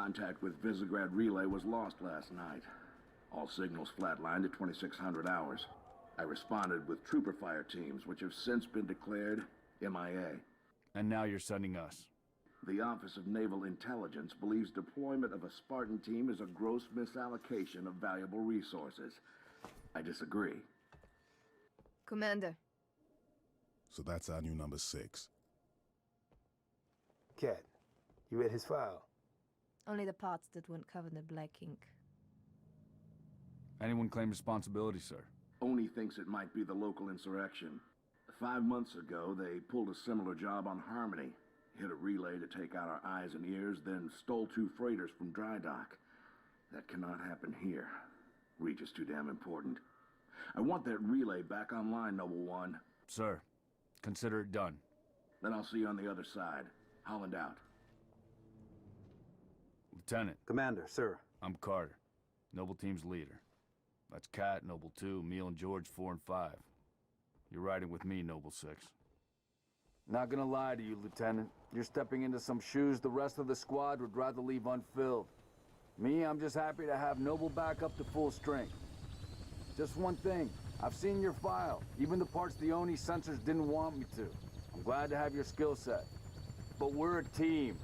Contact with Visegrad Relay was lost last night. All signals flatlined at 2600 hours. I responded with trooper fire teams, which have since been declared MIA. And now you're sending us. The Office of Naval Intelligence believes deployment of a Spartan team is a gross misallocation of valuable resources. I disagree. Commander. So that's our new number 6. Cat, you read his file? Only the parts that weren't covered in black ink. Anyone claim responsibility, sir? Oni thinks it might be the local insurrection. 5 months ago, they pulled a similar job on Harmony. Hit a relay to take out our eyes and ears, then stole 2 freighters from dry dock. That cannot happen here. Reach is too damn important. I want that relay back online, Noble One. Sir, consider it done. Then I'll see you on the other side. Holland out. Lieutenant. Commander, sir. I'm Carter, Noble Team's leader. That's Kat, Noble 2, Emil and George 4 and 5. You're riding with me, Noble 6. Not gonna lie to you, Lieutenant. You're stepping into some shoes the rest of the squad would rather leave unfilled. Me, I'm just happy to have Noble back up to full strength. Just one thing, I've seen your file, even the parts the Oni censors didn't want me to. I'm glad to have your skill set. But we're a team.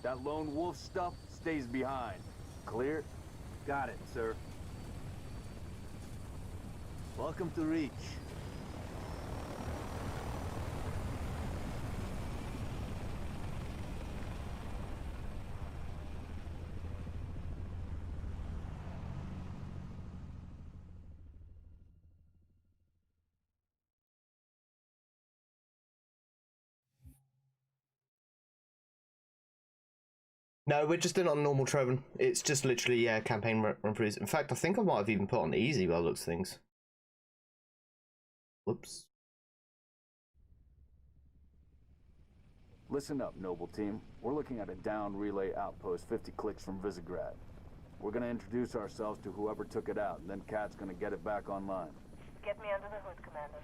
That lone wolf stuff stays behind. Clear? Got it, sir. Welcome to Reach. No, we're just doing it on normal Trovan. It's just literally, yeah, campaign run-throughs. In fact, I think I might have even put on easy by the looks of things. Whoops. Listen up, Noble Team. We're looking at a down relay outpost 50 clicks from Visegrad. We're gonna introduce ourselves to whoever took it out, and then Kat's gonna get it back online. Get me under the hood, Commander.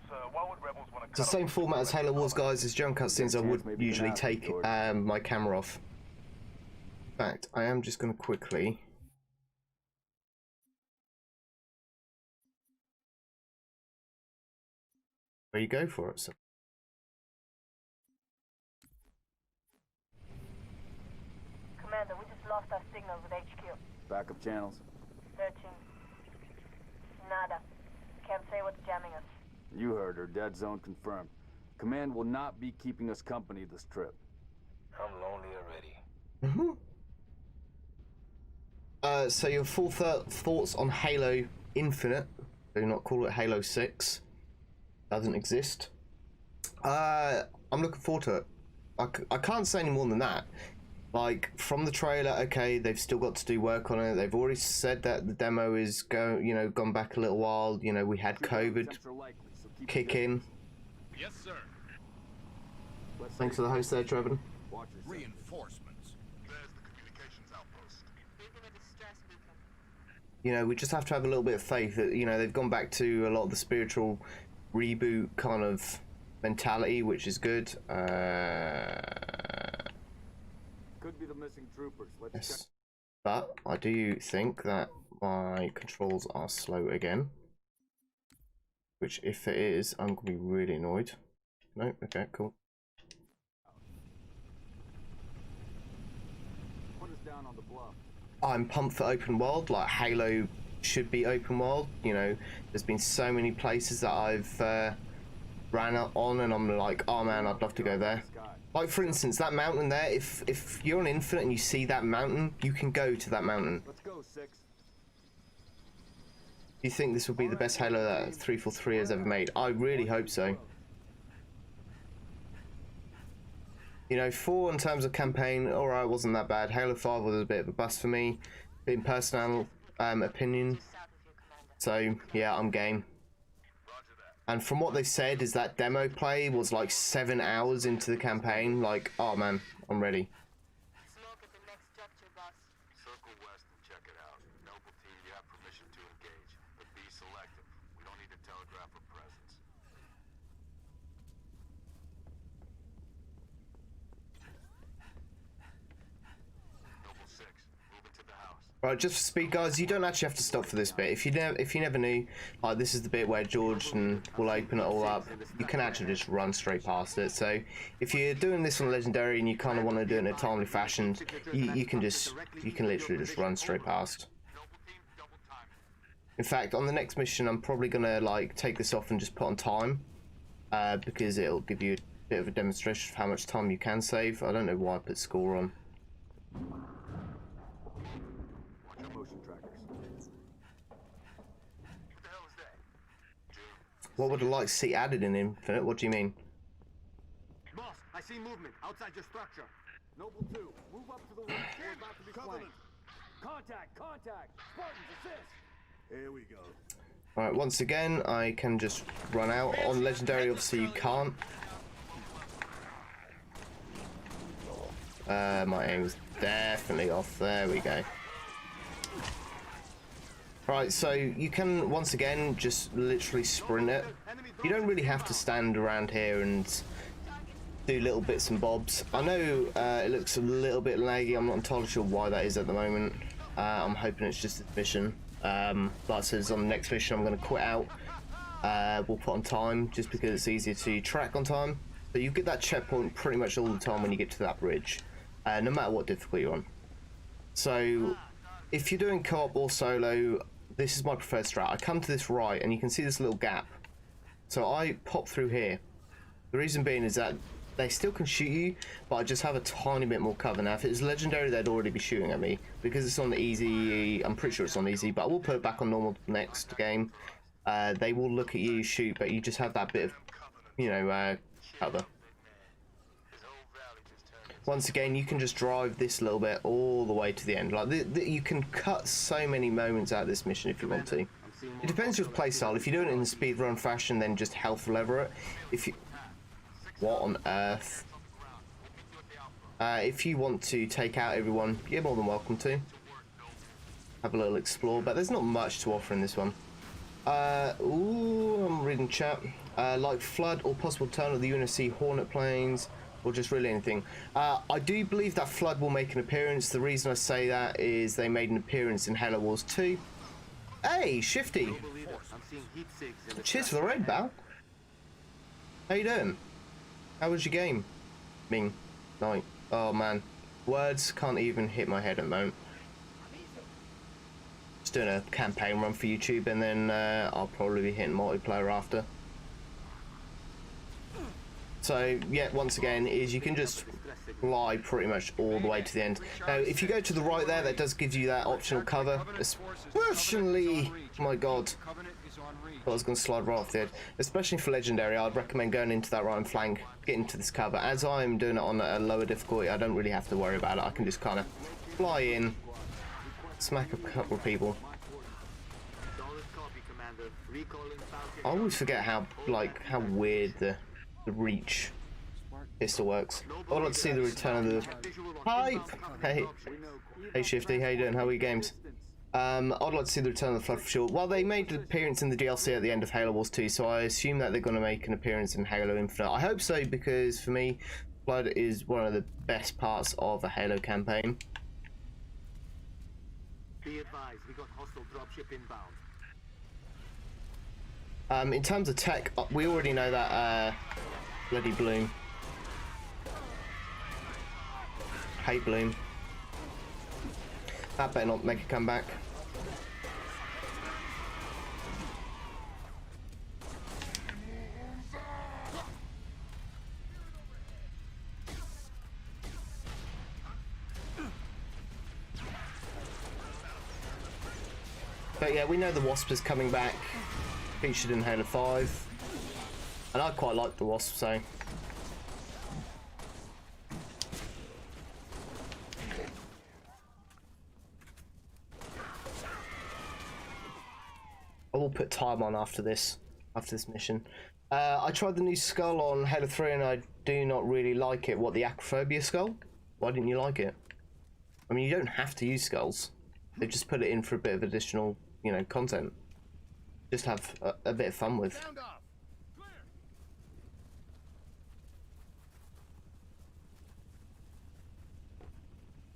So why would rebels want to It's the same format as Halo Wars, guys. As jump cutscenes, I would usually take my camera off. In fact, I am just going to quickly... There you go for it, so. Commander, we just lost our signal with HQ. Backup channels? Searching. Nada. Can't say what's jamming us. You heard her. Dead zone confirmed. Command will not be keeping us company this trip. I'm lonely already. So your full thoughts on Halo Infinite? Do not call it Halo 6. Doesn't exist. I'm looking forward to it. I can't say any more than that. Like, from the trailer, okay, they've still got to do work on it. They've already said that the demo is gone back a little while. You know, we had COVID kick in. Yes, sir. Thanks for the host there, Trevor. Reinforcements. There's the communications outpost. You know, we just have to have a little bit of faith that, you know, they've gone back to a lot of the spiritual reboot kind of mentality, which is good. Could be the missing troopers. Let's check. But I do think that my controls are slow again. Which, if it is, I'm going to be really annoyed. No? Okay, cool. Put us down on the bluff. I'm pumped for open world. Like, Halo should be open world. You know, there's been so many places that I've ran up on, and I'm like, oh man, I'd love to go there. Like, for instance, that mountain there, if you're on Infinite and you see that mountain, you can go to that mountain. Let's go, 6. Do you think this will be the best Halo that 343 has ever made? I really hope so. You know, 4 in terms of campaign, alright, wasn't that bad. Halo 5 was a bit of a bust for me, in personal opinion. So, yeah, I'm game. And from what they said is that demo play was like 7 hours into the campaign. Like, oh man, I'm ready. Smoke at the next structure, boss. Circle west and check it out. Noble Team, you have permission to engage, but be selective. We don't need to telegraph our presence. Noble Right, just for speed, guys, you don't actually have to stop for this bit. If you never knew, like this is the bit where George will open it all up. You can actually just run straight past it. So if you're doing this on Legendary and you kind of want to do it in a timely fashion, you can literally just run straight past. In fact, on the next mission, I'm probably gonna like take this off and just put on time, because it'll give you a bit of a demonstration of how much time you can save. I don't know why I put score on. What would I like to see added in Infinite? What do you mean? Boss, I see movement outside your structure. Noble 2, move up to the right. We're about to be flanked. Contact! Spartans, assist! Here we go. Alright, once again, I can just run out. On Legendary, obviously, you can't. My aim was definitely off. There we go. Right, so you can, once again, just literally sprint it. You don't really have to stand around here and do little bits and bobs. I know it looks a little bit laggy. I'm not entirely sure why that is at the moment. I'm hoping it's just this mission. Like I said, on the next mission, I'm going to quit out. We'll put on time, just because it's easier to track on time. But you get that checkpoint pretty much all the time when you get to that bridge, no matter what difficulty you're on. So, if you're doing co-op or solo, this is my preferred strat. I come to this right, and you can see this little gap. So I pop through here. The reason being is that they still can shoot you, but I just have a tiny bit more cover. Now, if it was Legendary, they'd already be shooting at me. Because it's on the easy, I'm pretty sure it's on easy, but I will put it back on normal next game. They will look at you, shoot, but you just have that bit of, you know, cover. Once again, you can just drive this little bit all the way to the end. Like you can cut so many moments out of this mission if you want to. It depends your playstyle. If you're doing it in the speedrun fashion, then just health lever it. If you, what on earth? If you want to take out everyone, you're more than welcome to. Have a little explore, but there's not much to offer in this one. Ooh, I'm reading chat. Like Flood or possible turn of the UNSC Hornet planes. Or just really anything. I do believe that Flood will make an appearance. The reason I say that is they made an appearance in Halo Wars 2. Hey, Shifty! Cheers for the raid, Bal. How you doing? How was your game? Ming. Night. Oh man. Words can't even hit my head at the moment. Just doing a campaign run for YouTube, and then I'll probably be hitting multiplayer after. So, yeah, once again, is you can just fly pretty much all the way to the end. Now, if you go to the right there, that does give you that optional cover. Especially, my god, I was going to slide right off the edge. Especially for Legendary, I'd recommend going into that right flank, get into this cover. As I'm doing it on a lower difficulty, I don't really have to worry about it. I can just kind of fly in, smack a couple of people. I always forget how weird the reach pistol works. I'd like to see the return of the hype. Hey Shifty, how you doing? How are your games? I'd like to see the return of the Flood for sure. Well, they made an appearance in the DLC at the end of Halo Wars 2, so I assume that they're going to make an appearance in Halo Infinite. I hope so, because for me, Flood is one of the best parts of a Halo campaign. Be advised, we got hostile dropship inbound. In terms of tech, we already know that bloody Bloom. Hate Bloom. That better not make a comeback. But yeah, we know the Wasp is coming back. Featured in Halo 5, and I quite like the Wasp, so I will put time on after this mission. I tried the new skull on Halo 3 and I do not really like it. What, the Acrophobia skull? Why didn't you like it? I mean, you don't have to use skulls. They just put it in for a bit of additional, you know, content. Just have a bit of fun with.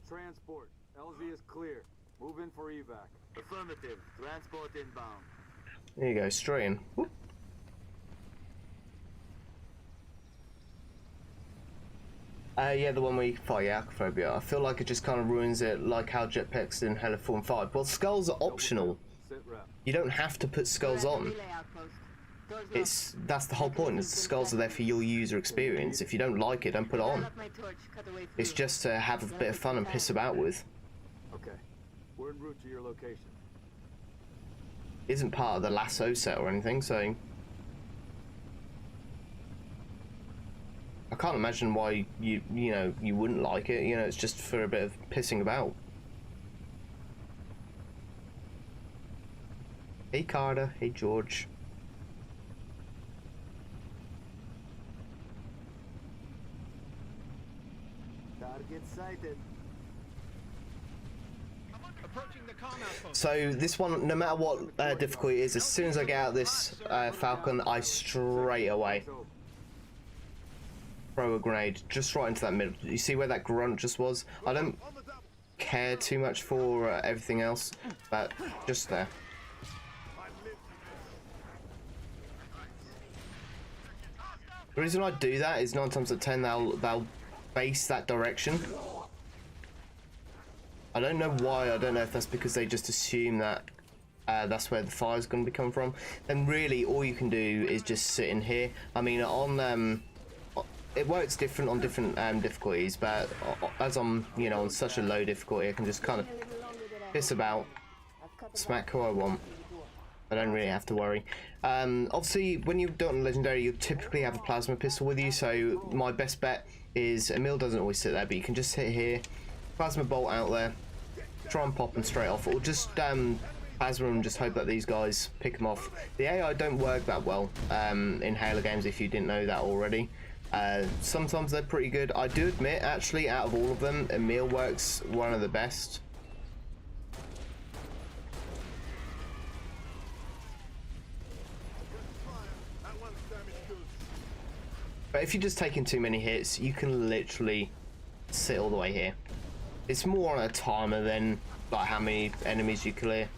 Transport. LZ is clear. Move in for evac. Affirmative. Transport inbound. There you go, straight in. Whoop. Yeah, the one where you can fight acrophobia. I feel like it just kind of ruins it, like how jetpacks in Halo 4 and 5. Well, skulls are optional. Sit rep. You don't have to put skulls on. That's the whole point, is the skulls are there for your user experience. If you don't like it, don't put it on. It's just to have a bit of fun and piss about with. Okay. We're en route to your location. Isn't part of the lasso set or anything, so I can't imagine why you wouldn't like it. You know, it's just for a bit of pissing about. Hey Carter, hey George. Target sighted. So this one, no matter what difficulty it is, as soon as I get out this Falcon, I straight away throw a grenade just right into that middle. You see where that grunt just was? I don't care too much for everything else, but just there. The reason I do that is 9 times out of 10 they'll face that direction. I don't know why. I don't know if that's because they just assume that that's where the fire's going to be coming from. Then really all you can do is just sit in here. I mean, on it works different on different difficulties, but as I'm on such a low difficulty, I can just kind of piss about, smack who I want. I don't really have to worry. Obviously, when you've done Legendary, you typically have a plasma pistol with you, so my best bet is, Emil doesn't always sit there, but you can just hit here, plasma bolt out there, try and pop them straight off, or just plasma and just hope that these guys pick them off. The AI don't work that well in Halo games, if you didn't know that already. Sometimes they're pretty good. I do admit, actually, out of all of them, Emil works one of the best. But if you're just taking too many hits, you can literally sit all the way here. It's more on a timer than like how many enemies you clear.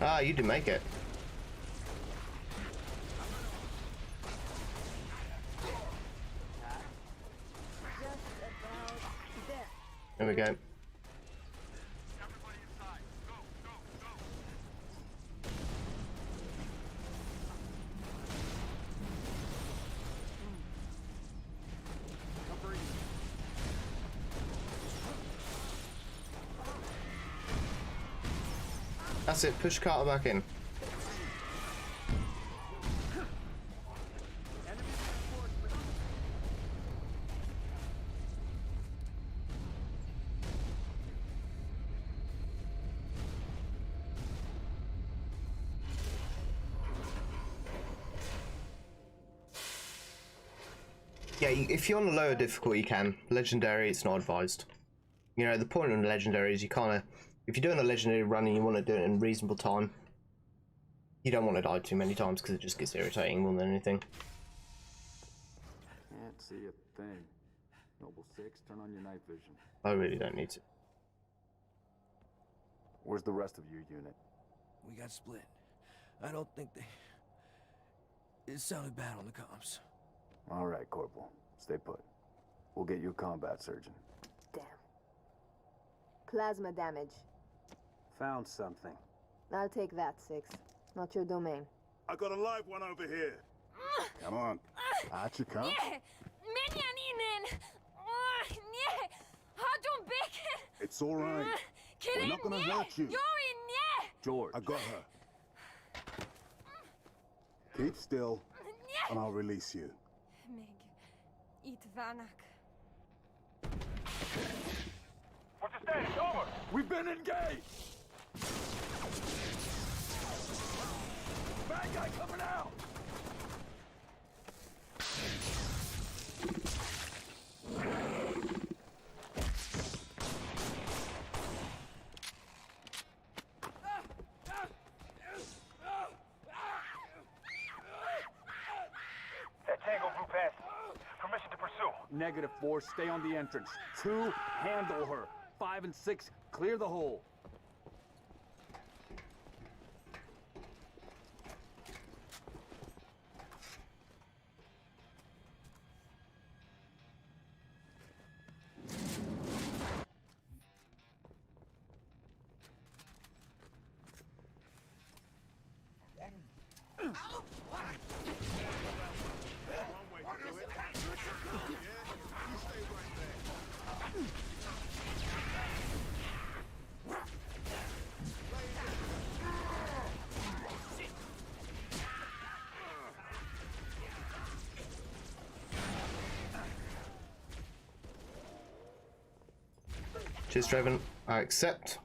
Ah, you did make it. There we go. That's it, push Carter back in. Yeah, if you're on a lower difficulty, you can. Legendary, it's not advised. You know, the point on Legendary is you kind of, if you're doing a Legendary run and you want to do it in reasonable time, you don't want to die too many times because it just gets irritating more than anything. Can't see a thing. Noble 6, turn on your night vision. I really don't need to. Where's the rest of your unit? We got split. I don't think they... It sounded bad on the comms. All right, Corporal. Stay put. We'll get you a combat surgeon. Damn. Plasma damage. Found something. I'll take that, 6. Not your domain. I got a live one over here. Come on. Out you come. It's all right. We're not gonna hurt you. George. I got her. Keep still, and I'll release you. What's the status? Over! We've been engaged! Back Bad guy coming out! Tango Group has permission to pursue. Negative 4, stay on the entrance. 2, handle her. 5 and 6, clear the hole. Cheers, Draven. I accept.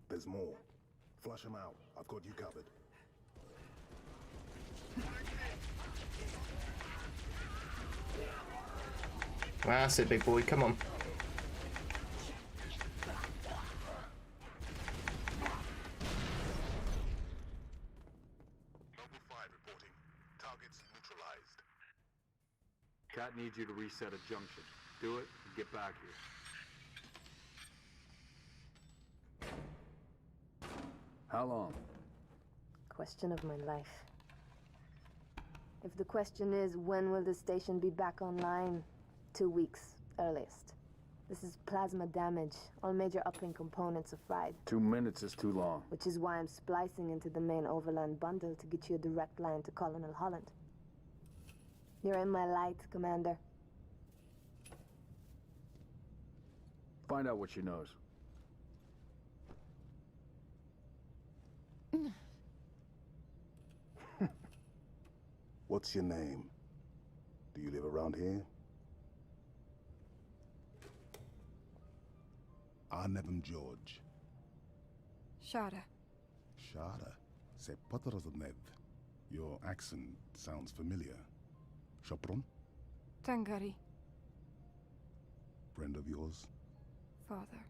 There's more. Flush them out. I've got you covered. That's it, big boy. Come on. Noble 5 reporting. Targets neutralized. Cat needs you to reset a junction. Do it and get back here. How long? Question of my life. If the question is, when will the station be back online? 2 weeks, earliest. This is plasma damage. All major uplink components are fried. 2 minutes is too long. Which is why I'm splicing into the main overland bundle to get you a direct line to Colonel Holland. You're in my light, Commander. Find out what she knows. What's your name? Do you live around here? Arnevim George. Shara. Shara. C'est Potteraznev. Your accent sounds familiar. Shopron? Tangari. Friend of yours? Father.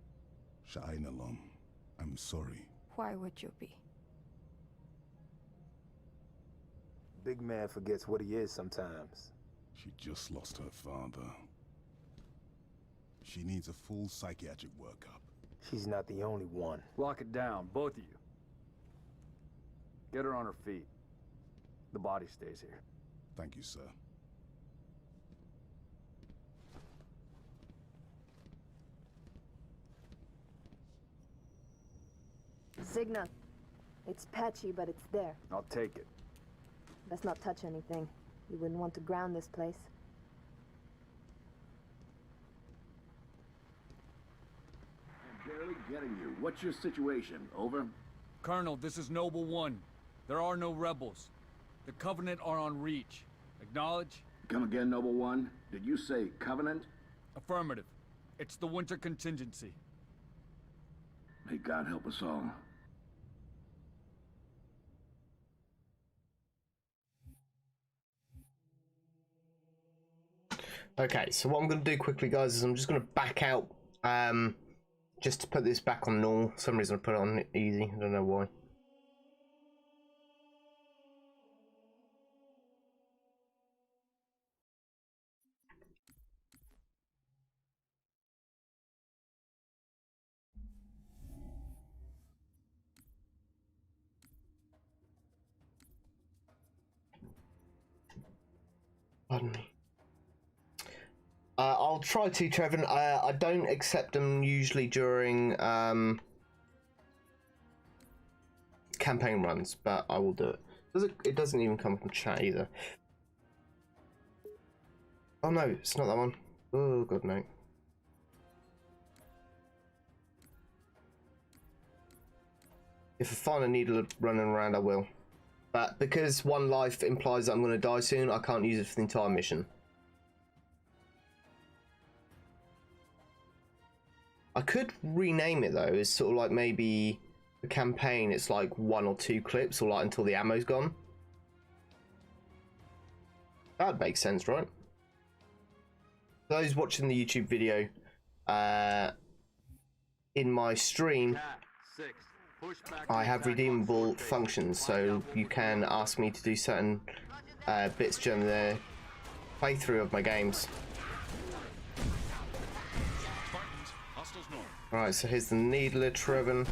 Sha'ainalom. I'm sorry. Why would you be? Big man forgets what he is sometimes. She just lost her father. She needs a full psychiatric workup. She's not the only one. Lock it down, both of you. Get her on her feet. The body stays here. Thank you, sir. Signal. It's patchy, but it's there. I'll take it. Let's not touch anything. You wouldn't want to ground this place. I'm barely getting you. What's your situation? Over? Colonel, this is Noble 1. There are no rebels. The Covenant are on Reach. Acknowledge? Come again, Noble One. Did you say Covenant? Affirmative. It's the winter contingency. May God help us all. Okay, so what I'm going to do quickly, guys, is I'm just going to back out, just to put this back on normal. For some reason I put it on easy, I don't know why. Pardon me. I'll try to, Trevor. I don't accept them usually during campaign runs, but I will do it. It doesn't even come from chat either. Oh no, it's not that one. Oh god, no. If I find a needle running around, I will. But because one life implies that I'm going to die soon, I can't use it for the entire mission. I could rename it though, it's sort of like maybe the campaign, it's like 1 or 2 clips, or like until the ammo's gone. That makes sense, right? Those watching the YouTube video, in my stream, I have redeemable functions, so you can ask me to do certain bits during the playthrough of my games. Right, so here's the Needler Trevin.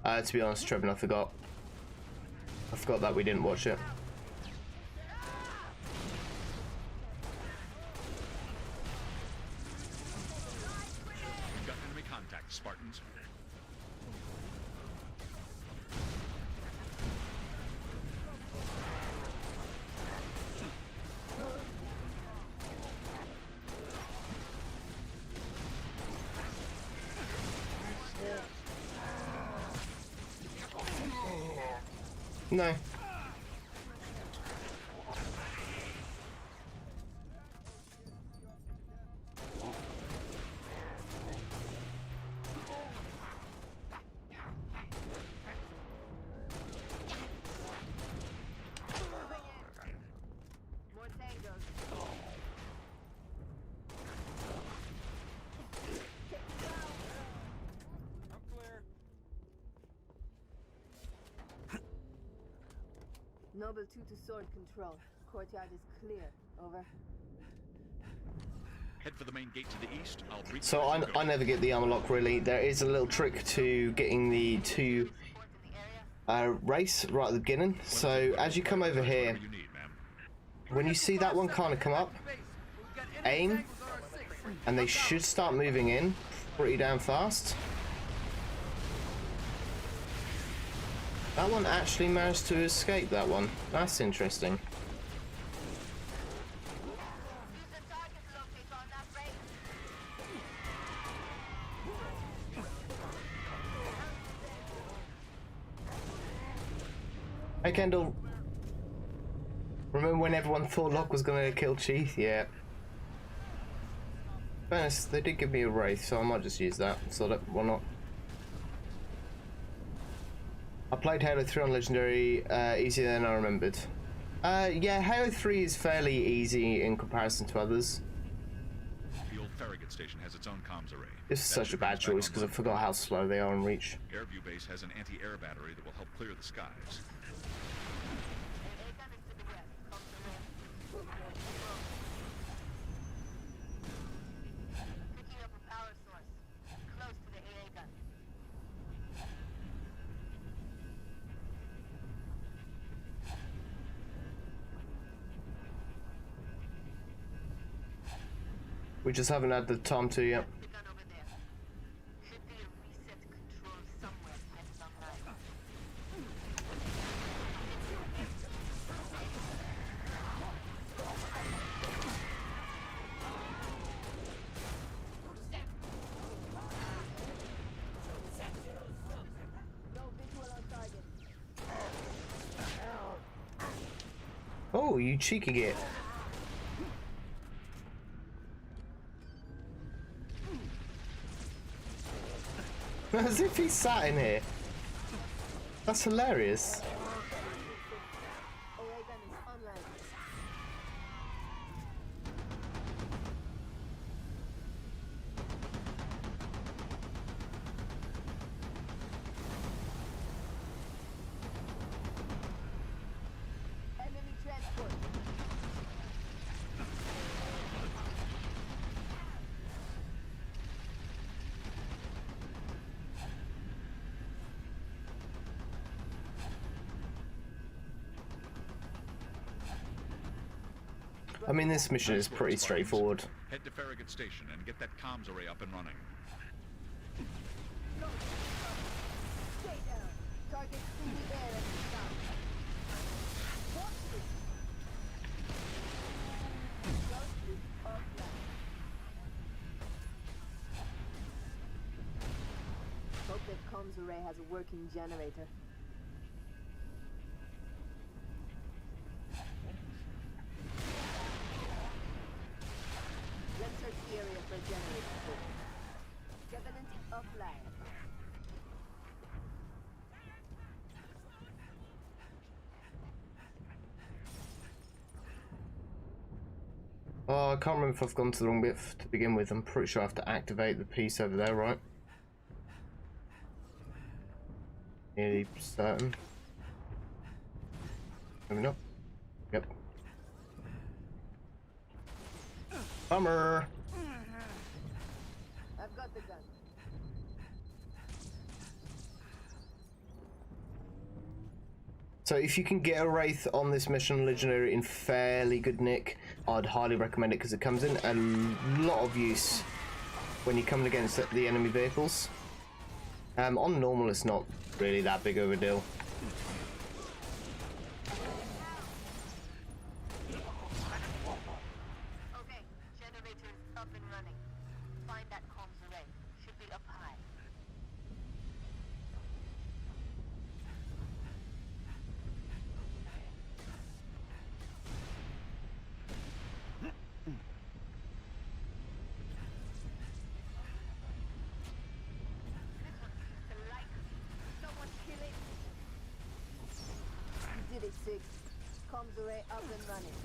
To be honest, Trevin, I forgot that we didn't watch it. We've got enemy contact, Spartans. No. More tangos. Noble 2 to sword control. Courtyard is clear. Over. Head for the main gate to the east. I'll brief So I never get the armor lock really. There is a little trick to getting the 2 race right at the beginning. So as you come over here, when you see that one kind of come up, aim, and they should start moving in pretty damn fast. That one actually managed to escape that one. That's interesting. Hey Kendall. Remember when everyone thought Locke was gonna kill Chief? Yeah. Fairness, they did give me a Wraith, so I might just use that. So that, why not? I played Halo 3 on Legendary easier than I remembered. Yeah, Halo 3 is fairly easy in comparison to others. The old Farragut station has its own comms array. This is such a bad choice because I forgot how slow they are in Reach. Airview Base has an anti-air battery that will help clear the skies. Picking up a power source. Close to the AA gun. We just haven't had the time to yet. The gun over there. Should be a reset control somewhere headed online. No visual on target. Oh, you cheeky git. As if he sat in here. That's hilarious. AA gun is online. Enemy transport. I mean, this mission is pretty straightforward. Head to Farragut station and get that comms array up and running. Stay down. Target in the air at the stop. Watch this. Ghost is offline. comms array has a working generator. Let's search the area for a generator. Covenant offline. Oh, I can't remember if I've gone to the wrong bit to begin with. I'm pretty sure I have to activate the piece over there, right? Nearly certain. Maybe not. Yep. Bummer! I've got the gun. So if you can get a Wraith on this mission Legendary in fairly good nick, I'd highly recommend it because it comes in a lot of use when you're coming against the enemy vehicles. On normal it's not really that big of a deal. Okay, generator is up and running. Find that comms array. Should be up high. You did it, Six. Comms array up and running.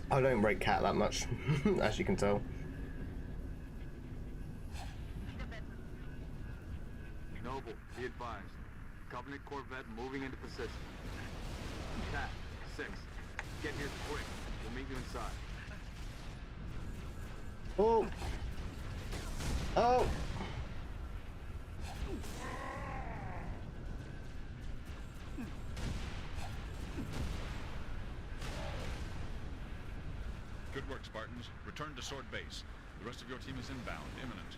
I don't break cat that much, as you can tell. Noble, be advised. Covenant Corvette moving into position. Cat, 6. Get here quick. We'll meet you inside. Oh! Oh! Good work, Spartans. Return to Sword Base. The rest of your team is inbound, imminent.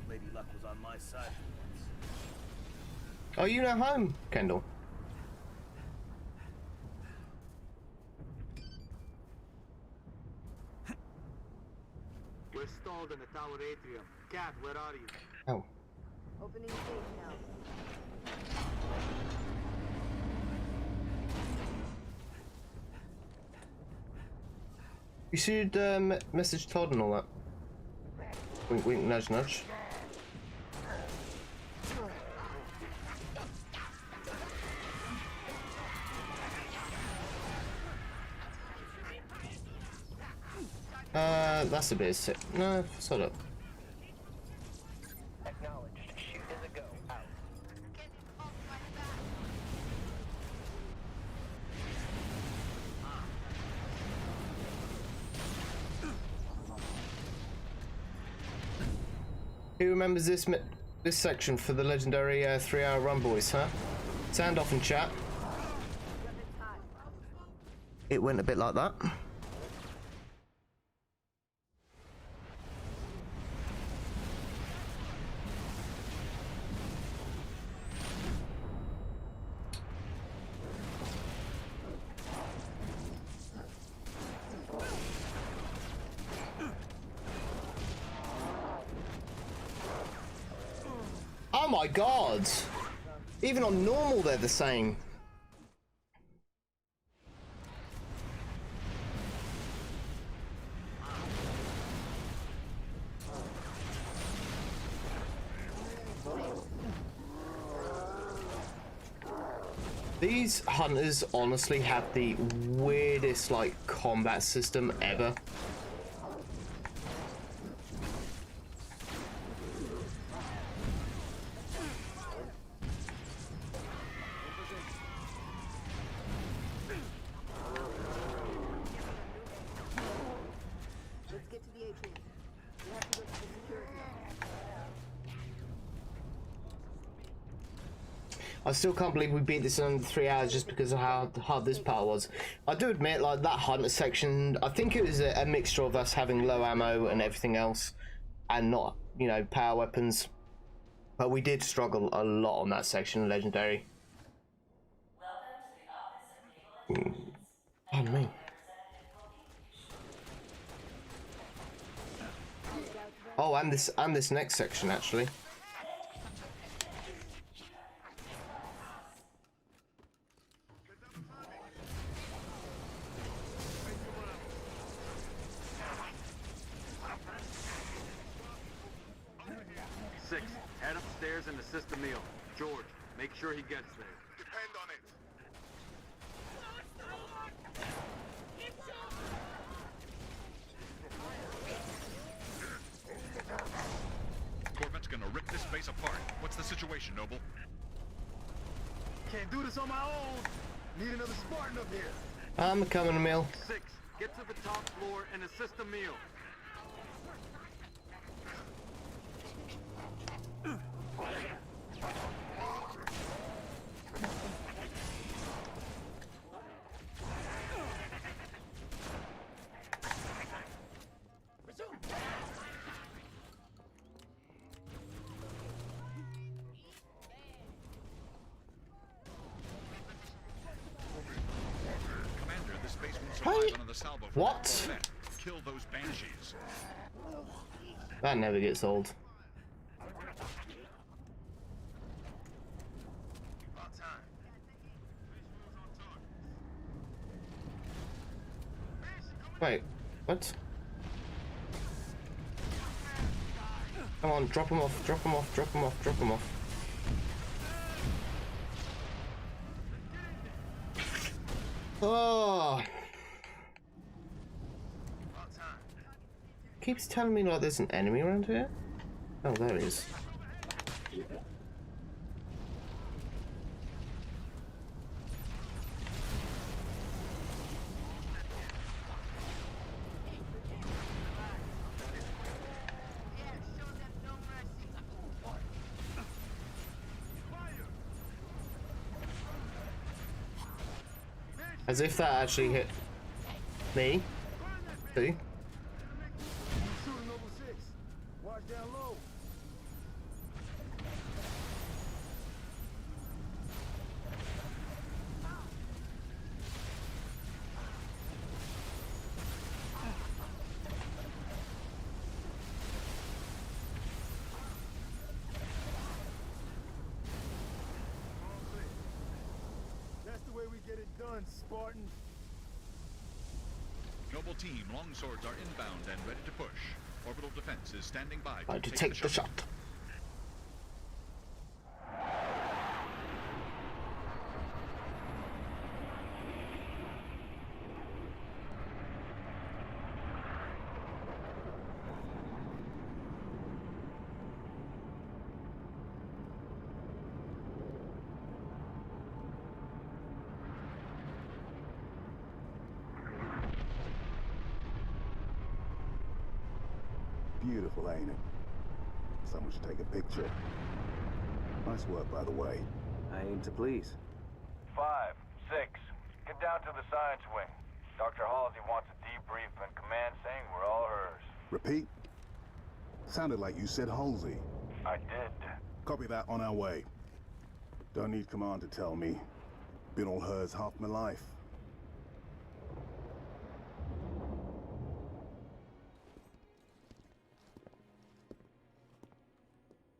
Lady Luck was on my side. Are you now home, Kendall? We're stalled in the tower atrium. Cat, where are you? Oh. Opening gate now. You should message Todd and all that. Wink, wink, nudge, nudge. That's a bit sick. No, sort of. Acknowledged. Shoot as a go. Out. Who remembers this section for the legendary 3-hour run, boys, huh? Sound off in chat. It went a bit like that. Oh my god! Even on normal they're the same. These hunters honestly have the weirdest like combat system ever. Let's get to the atrium. We have to go to the security office. I still can't believe we beat this in under 3 hours just because of how hard this part was. I do admit, like, that hunter section, I think it was a mixture of us having low ammo and everything else, and not, you know, power weapons. But we did struggle a lot on that section, Legendary. Pardon me. Oh, and this next section, actually. Six, head upstairs and assist Emil. George, make sure he gets there. Depend on it. Corvette's gonna rip this base apart. What's the situation, Noble? Can't do this on my own. Need another Spartan up here. I'm coming, Emil. Six, get to the top floor and assist Emil. Commander, this base won't survive under the salvo from What? the Corvette. Kill those banshees. That never gets old. Wait, what? Come on, drop him off, drop him off, drop him off, drop him off. Oh! Keeps telling me like there's an enemy around here. Oh, there he is. As if that actually hit me. See? Shooting over six. Watch down low. That's the way we get it done, Spartan. Noble team, longswords are inbound and ready to push. Orbital defense is standing by Right, to take the shot. Beautiful, ain't it? Someone should take a picture. Nice work, by the way. I aim to please. 5, 6, get down to the science wing. Dr. Halsey wants a debrief and command saying we're all hers. Repeat? Sounded like you said Halsey. I did. Copy that, on our way. Don't need command to tell me. Been all hers half my life.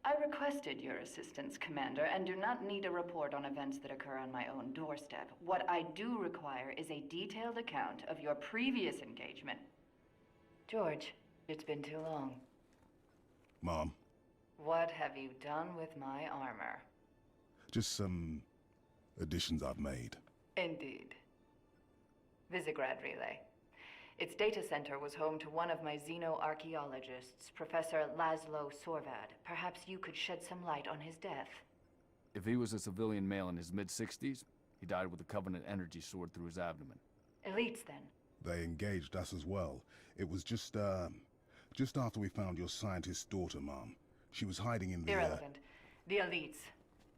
I requested your assistance, Commander, and do not need a report on events that occur on my own doorstep. What I do require is a detailed account of your previous engagement. George, it's been too long. Mom, What have you done with my armor? just some additions I've made. Indeed. Visegrad Relay. Its data center was home to one of my xenoarchaeologists, Professor Laszlo Sorvad. Perhaps you could shed some light on his death. If he was a civilian male in his mid-60s, he died with a Covenant energy sword through his abdomen. Elites, then? They engaged us as well. It was just after we found your scientist's daughter, Mom. She was hiding in the... Irrelevant. The Elites.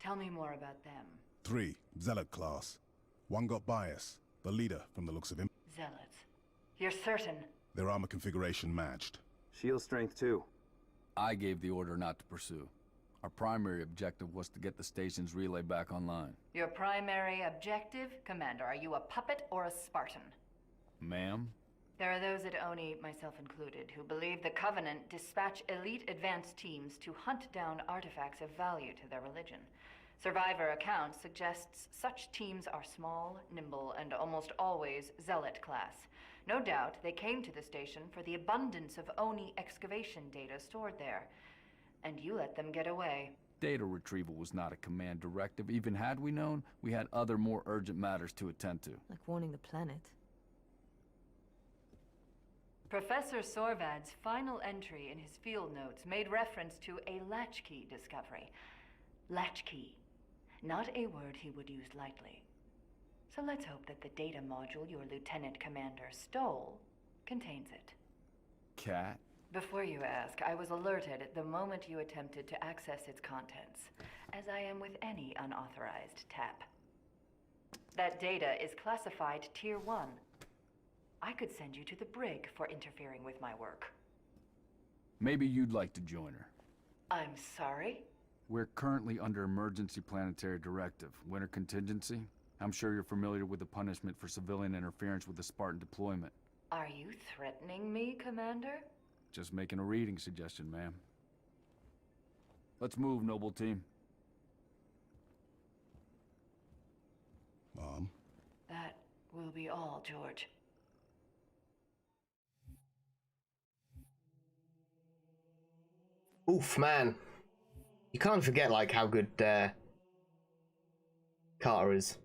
Tell me more about them. 3, Zealot class. 1 got bias. The leader, from the looks of him. Zealots. You're certain? Their armor configuration matched. Shield strength, too. I gave the order not to pursue. Our primary objective was to get the station's relay back online. Your primary objective, Commander, are you a puppet or a Spartan? Ma'am? There are those at ONI, myself included, who believe the Covenant dispatch elite advanced teams to hunt down artifacts of value to their religion. Survivor account suggests such teams are small, nimble, and almost always Zealot class. No doubt they came to the station for the abundance of ONI excavation data stored there. And you let them get away. Data retrieval was not a command directive. Even had we known, we had other more urgent matters to attend to. Like warning the planet. Professor Sorvad's final entry in his field notes made reference to a latchkey discovery. Latchkey. Not a word he would use lightly. So let's hope that the data module your Lieutenant Commander stole contains it. Cat? Before you ask, I was alerted the moment you attempted to access its contents, as I am with any unauthorized tap. That data is classified Tier 1. I could send you to the brig for interfering with my work. Maybe you'd like to join her. I'm sorry? We're currently under emergency planetary directive, winter contingency. I'm sure you're familiar with the punishment for civilian interference with the Spartan deployment. Are you threatening me, Commander? Just making a reading suggestion, ma'am. Let's move, Noble Team. Mom? That will be all, George. Oof, man. You can't forget, like, how good Carter is.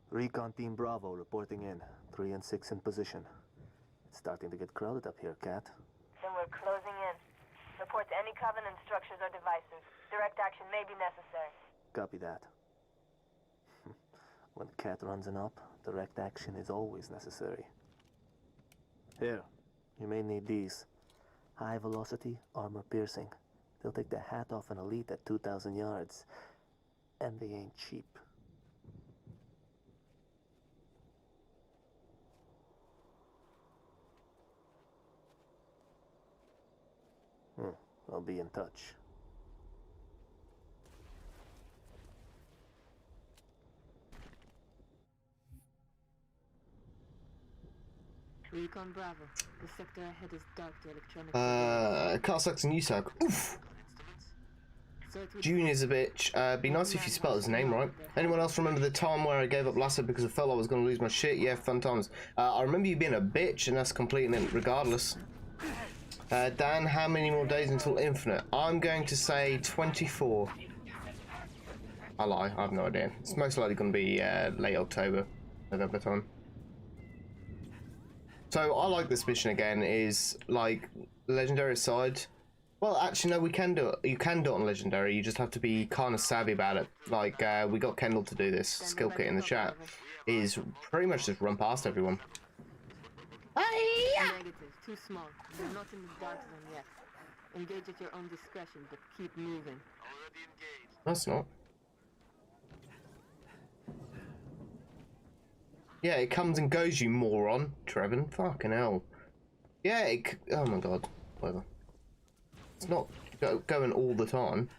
Recon Team Bravo reporting in. 3 and 6 in position. It's starting to get crowded up here, Kat. Then we're closing in. Report to any Covenant structures or devices. Direct action may be necessary. Copy that. When Kat runs an op, direct action is always necessary. Here, you may need these. High velocity, armor piercing. They'll take the hat off an elite at 2,000 yards. And they ain't cheap. I'll be in touch. Recon Bravo. The sector ahead is dark to electronic. Carsax and USAC. Oof! Junior's a bitch. Be nice if you spelled his name right. Anyone else remember the time where I gave up Lasso because I felt I was going to lose my shit? Yeah, fun times. I remember you being a bitch, and that's completing it regardless. Dan, how many more days until Infinite? I'm going to say 24. I lie, I have no idea. It's most likely going to be late October, November time. So I like this mission again, is like Legendary side. Well, actually no, we can do it. You can do it on Legendary, you just have to be kind of savvy about it. Like, we got Kendall to do this skill kit in the chat. Is pretty much just run past everyone. Negative, too small. We're not in the dark zone yet. Engage at your own discretion, but keep moving. That's not. Yeah, it comes and goes, you moron, Trevin. Fucking hell. Yeah, oh my god. Whatever. It's not going all the time.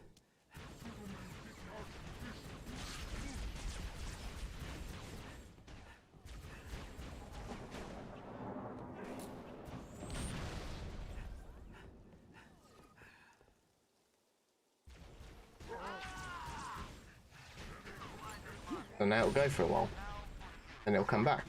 So now it'll go for a while. And it'll come back.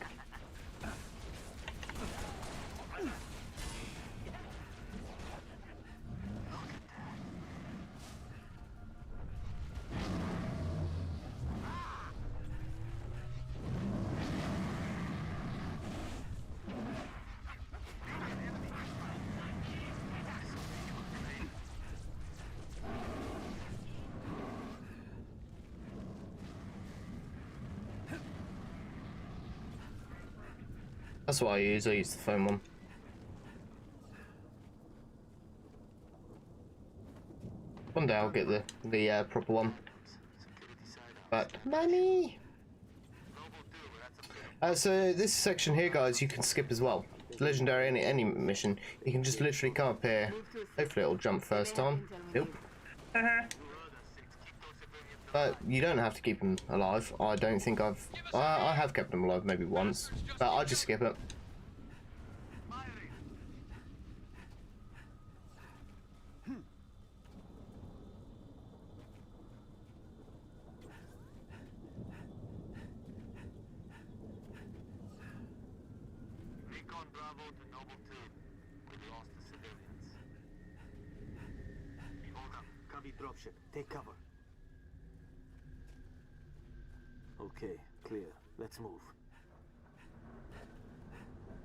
That's what I use the phone one. One day I'll get the proper one. But money! So this section here, guys, you can skip as well. Legendary any mission. You can just literally come up here. Hopefully it'll jump first time. Nope. But you don't have to keep them alive. I don't think I have kept them alive maybe once, but I'll just skip it. Recon Bravo to Noble 2. We lost the civilians. Hold up. Copy dropship. Take cover. Okay, clear. Let's move.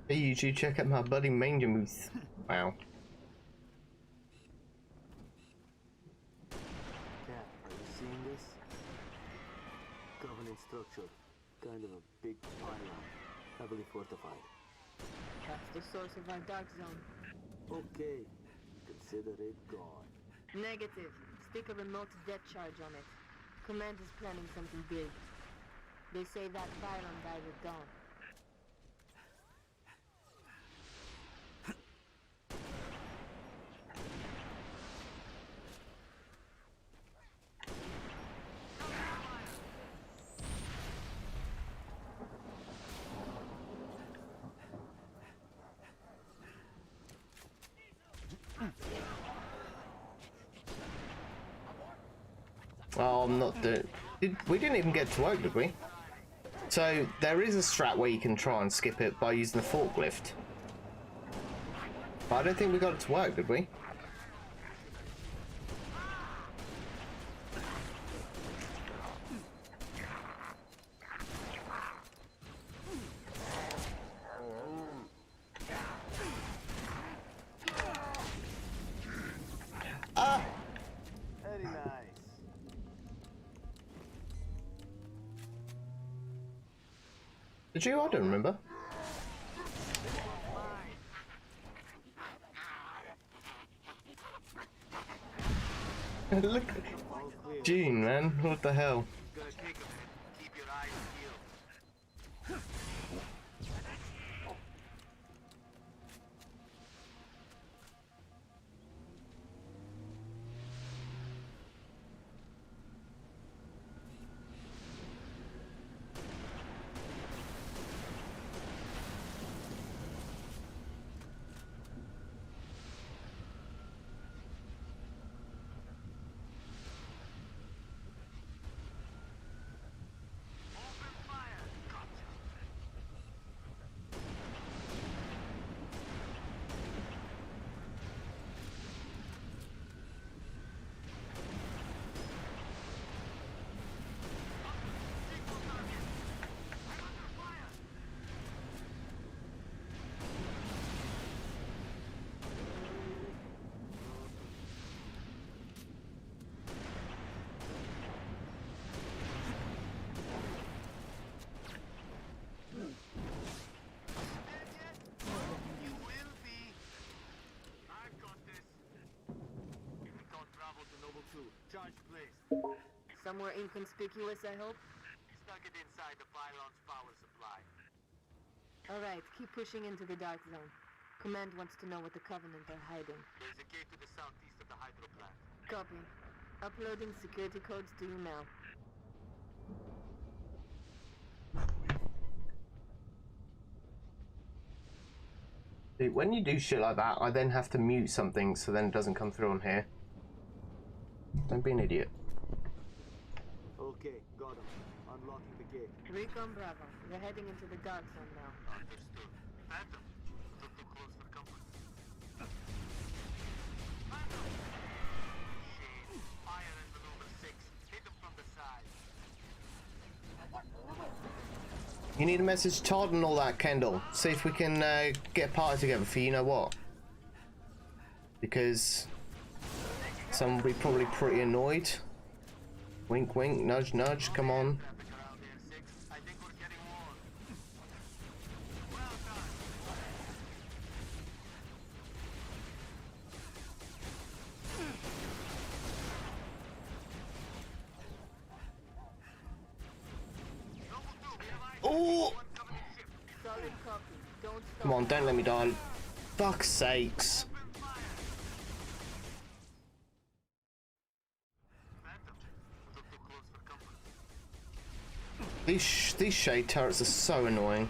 Hey YouTube, check out my buddy Manger Moose. Wow. Cat, are you seeing this? Covenant structure. Kind of a big pylon. Heavily fortified. That's the source of our dark zone. Okay. Consider it gone. Negative. Stick a remote depth charge on it. Command is planning something big. They say that pylon died at dawn. Oh, I'm not doing. We didn't even get to work, did we? So there is a strat where you can try and skip it by using the forklift. But I don't think we got it to work, did we? Very nice. Did you? I don't remember. Look, Gene, man, what the hell? Keep your eyes peeled. Charge placed. Somewhere inconspicuous, I hope? Stuck it inside the pylon's power supply. Alright, keep pushing into the dark zone. Command wants to know what the Covenant are hiding. There's a gate to the southeast of the hydro plant. Copy. Uploading security codes to you now. When you do shit like that, I then have to mute something so then it doesn't come through on here. Don't be an idiot. Okay, got him. Unlocking the gate. Recon Bravo. We're heading into the dark zone now. Understood. Phantom, look too close for comfort. Shade, fire in maneuver 6. Hit them from the side. You need a message Todd and all that, Kendall. See if we can get a party together for you know what. Because some will be probably pretty annoyed. Wink wink, nudge nudge, come on. Oh! Come on, don't let me die. Fuck's sakes. These shade turrets are so annoying.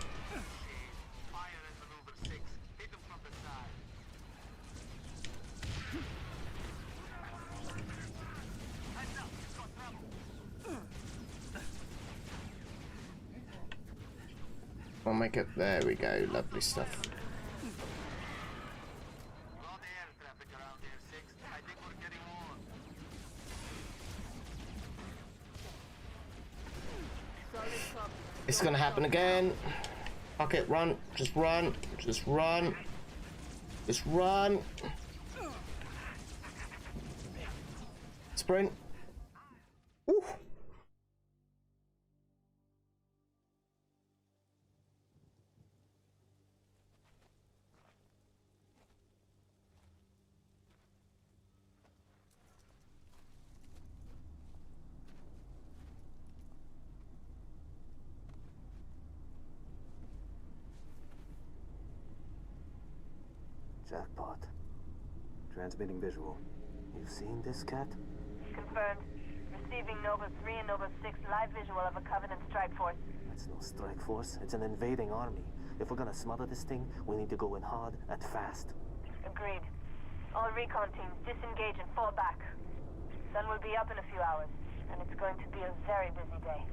I'll make it. There we go. Lovely stuff. It's gonna happen again. Fuck it, run. Just run. Just run. Just run. Sprint. Ooh. Jackpot. Transmitting visual. You've seen this, Cat? Confirmed. Receiving Nova 3 and Nova 6 live visual of a Covenant strike force. It's no strike force. It's an invading army. If we're gonna smother this thing, we need to go in hard and fast. Agreed. All recon teams disengage and fall back. Sun will be up in a few hours, and it's going to be a very busy day.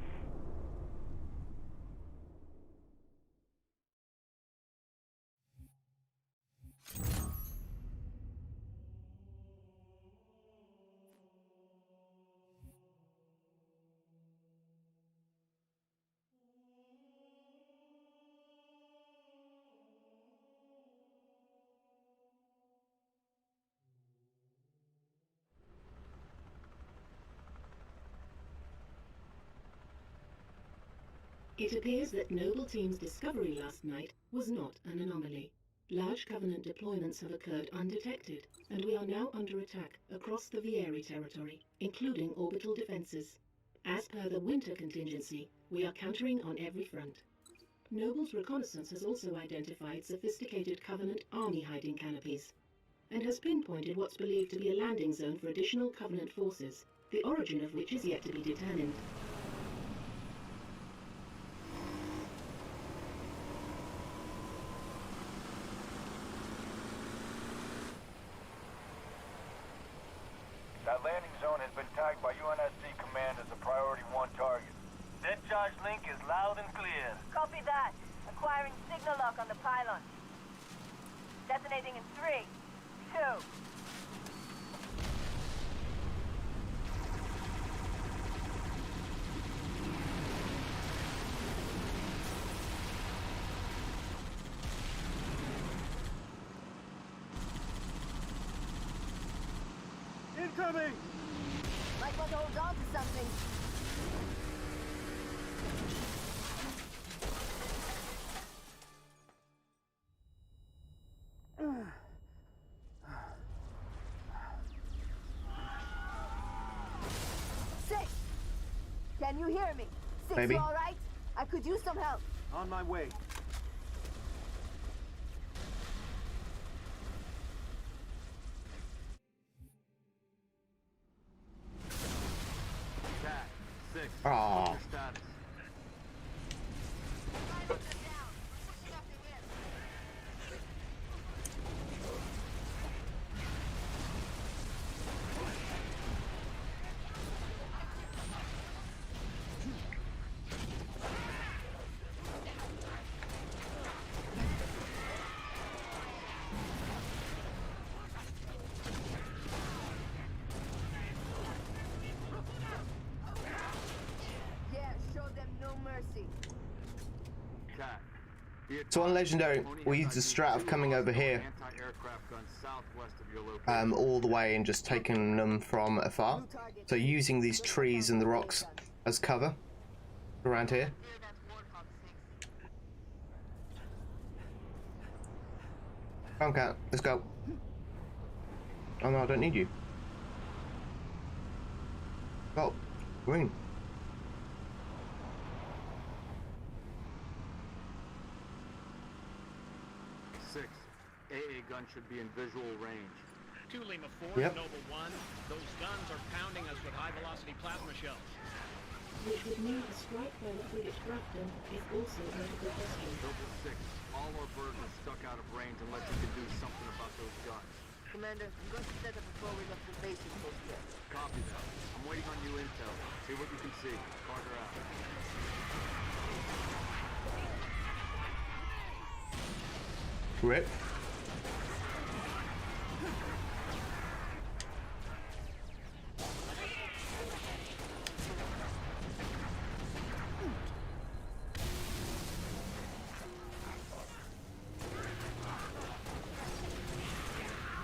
It appears that Noble Team's discovery last night was not an anomaly. Large Covenant deployments have occurred undetected, and we are now under attack across the Vieri territory, including orbital defenses. As per the winter contingency, we are countering on every front. Noble's reconnaissance has also identified sophisticated Covenant army hiding canopies, and has pinpointed what's believed to be a landing zone for additional Covenant forces, the origin of which is yet to be determined. That landing zone has been tagged by UNSC Command as a priority 1 target. Dead charge link is loud and clear. Copy that. Acquiring signal lock on the pylon. Detonating in 3, 2. Incoming! Might want to hold on to something. Six! Can you hear me? Six, Maybe. you all right? I could use some help. On my way. Ah. So on Legendary, we use the strat of coming over here all the way and just taking them from afar. So using these trees and the rocks as cover around here. Come on, Cat, let's go. Oh no, I don't need you. Oh, green. AA gun should be in visual range. 2 Lima 4, Yep. Noble 1. Those guns are pounding us with high-velocity plasma shells. Which would mean a strike by the frigate Grafton is also out of the question. Noble 6, all our birds are stuck out of range unless you can do something about those guns. Commander, I'm going to set up a forward observation post here. Copy that. I'm waiting on new intel. See what you can see. Carter out. Rip.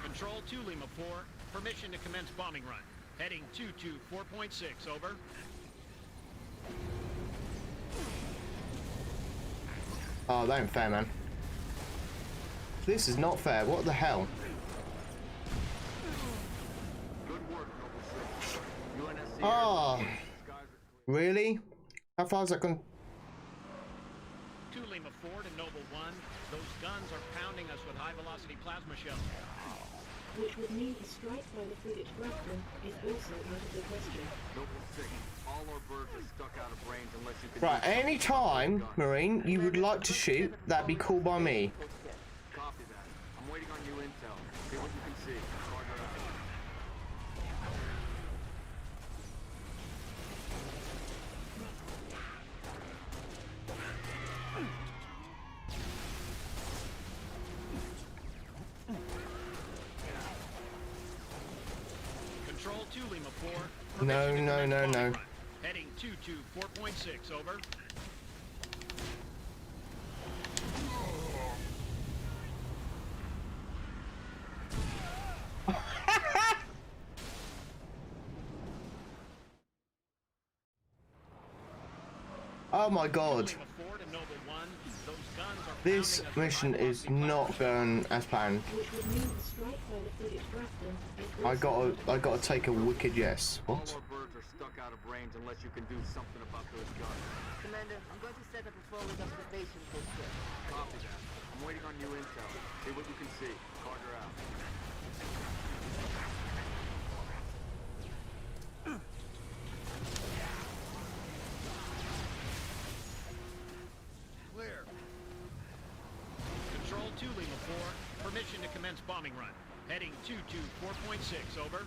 Control 2 Lima 4. Permission to commence bombing run. Heading 224.6, over. Oh, that ain't fair, man. This is not fair. What the hell? Good work, Noble 6. UNSC. Oh, really? How far is that going? 2 Lima 4 to Noble 1. Those guns are pounding us with high-velocity plasma shells. Which would mean a strike by the frigate Grafton is also out of the question. Noble 6, all our birds are stuck out of range unless you can Right, do something any about those time, guns. Marine, you would like to shoot, that'd be cool by me. Copy that. I'm waiting on new intel. See what you can see. Carter out. Control 2 Lima 4. No, Permission to no, commence no, bombing no. run. Heading 224.6, over. Oh my god. 2 Lima 4 to Noble 1. Those guns are This pounding us with mission is high-velocity plasma not going as planned. Which would mean a strike by the frigate Grafton is also I gotta take a wicked yes. All What? our birds are stuck out of range unless you can do something about those guns. Commander, I'm going to set up a forward observation post here. Copy that. I'm waiting on new intel. See what you can see. Carter out. Clear. Control 2 Lima 4. Permission to commence bombing run. Heading 224.6, over.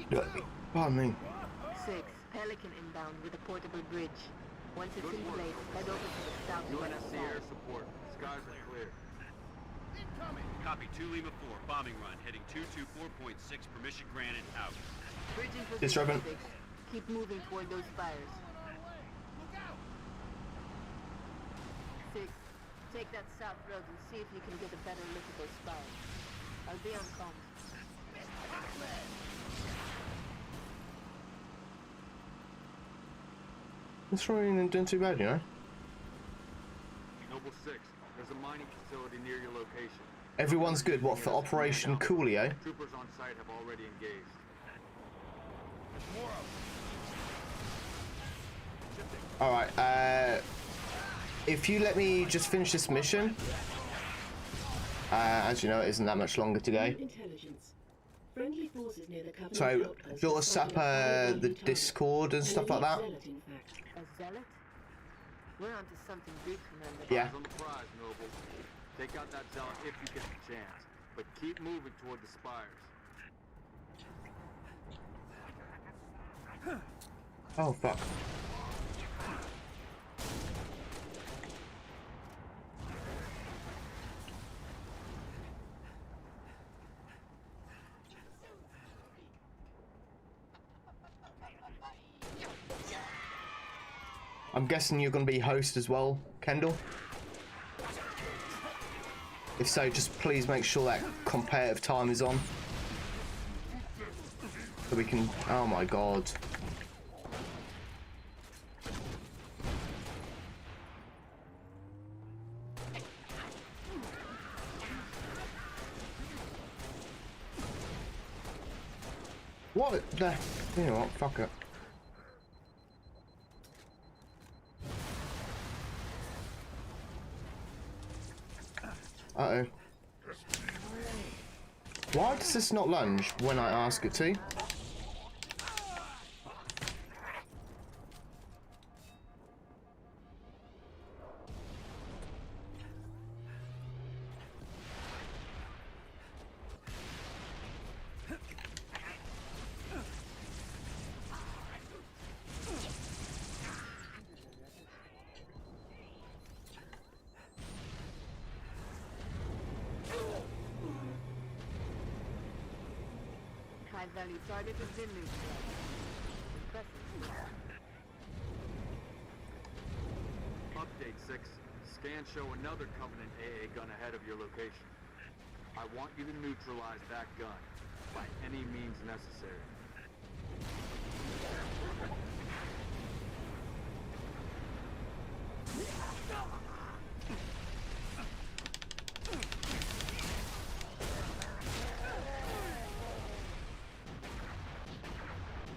Yeah, pardon me. 6, Pelican inbound with a portable bridge. Once it's in place, head over to the southwest UNSC side. air support. Skies are clear. Copy 2 Lima 4, bombing run, heading 224.6, permission granted, out. Bridge in Yes, position, Reverend. 6. Keep moving toward those fires. 6, take that south road and see if you can get a better look at those fires. I'll be on comms. This really ain't doing too bad, you know? Noble 6, there's a mining facility near your location. Everyone's good. What, for Operation Coolio? Troopers on site have already engaged. Alright, if you let me just finish this mission, as you know, it isn't that much longer to go. Intelligence. Friendly forces near the Covenant So, outpost do you want have to set spotted up a high-value the target. Discord and An stuff like elite that? zealot, in fact. A zealot? We're onto something big, Commander. Yeah. Eyes on the prize, Noble. Take out that zealot if you get the chance. But keep moving toward the spires. Oh, fuck. I'm guessing you're going to be host as well, Kendall? If so, just please make sure that competitive time is on. So we can... Oh my god. What the... You know what, fuck it. Uh-oh. Why does this not lunge when I ask it to? High-value target has been neutralized. Update 6. Scans show another Covenant AA gun ahead of your location. I want you to neutralize that gun by any means necessary.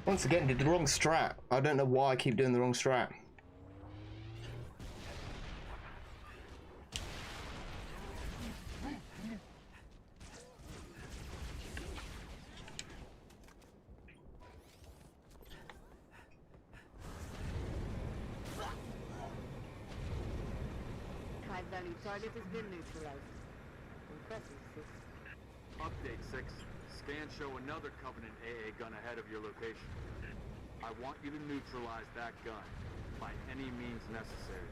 Once again, did the wrong strat. I don't know why I keep doing the wrong strat. High-value target has been neutralized. Impressive, 6. Update 6. Scans show another Covenant AA gun ahead of your location. I want you to neutralize that gun by any means necessary.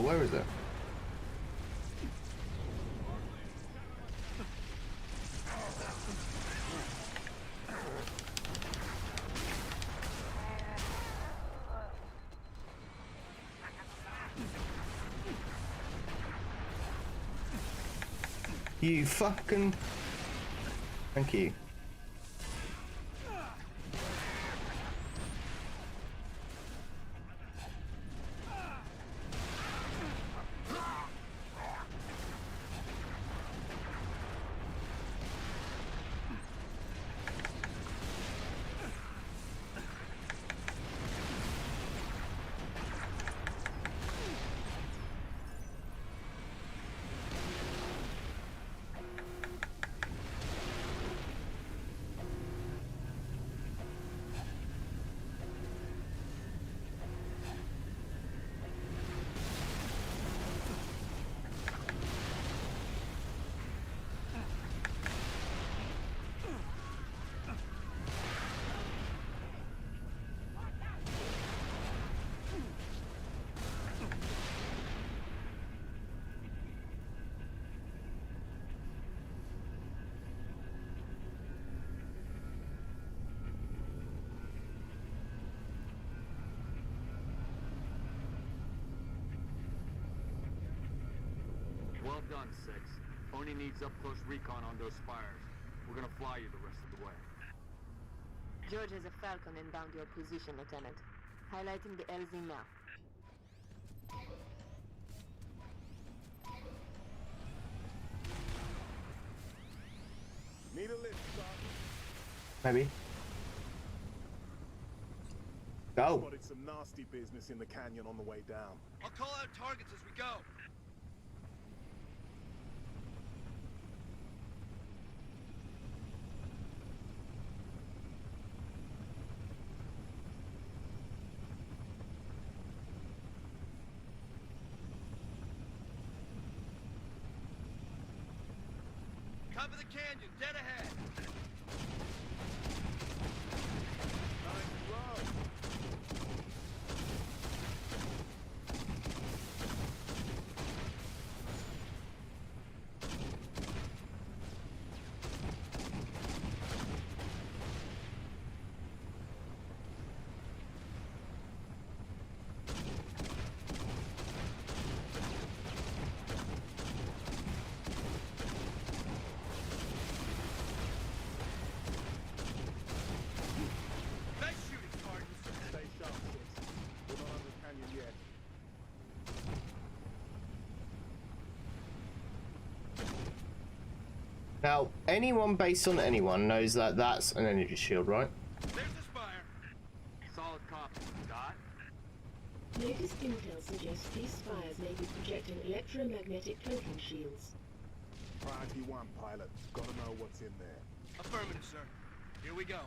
Where is it? You fucking... Thank you. Well done, 6. Oni needs up-close recon on those spires. We're gonna fly you the rest of the way. George has a Falcon inbound your position, Lieutenant. Highlighting the LZ now. Need a lift, Maybe. Go. Spotted some nasty business in the canyon on the way down. I'll call out targets as we go. Cover the canyon, dead ahead. Now, anyone based on anyone knows that that's an energy shield, right? There's the spire. Solid copy. Dot. Latest intel suggests these spires may be projecting electromagnetic cloaking shields. Priority 1, pilot. Gotta know what's in there. Affirmative, sir. Here we go.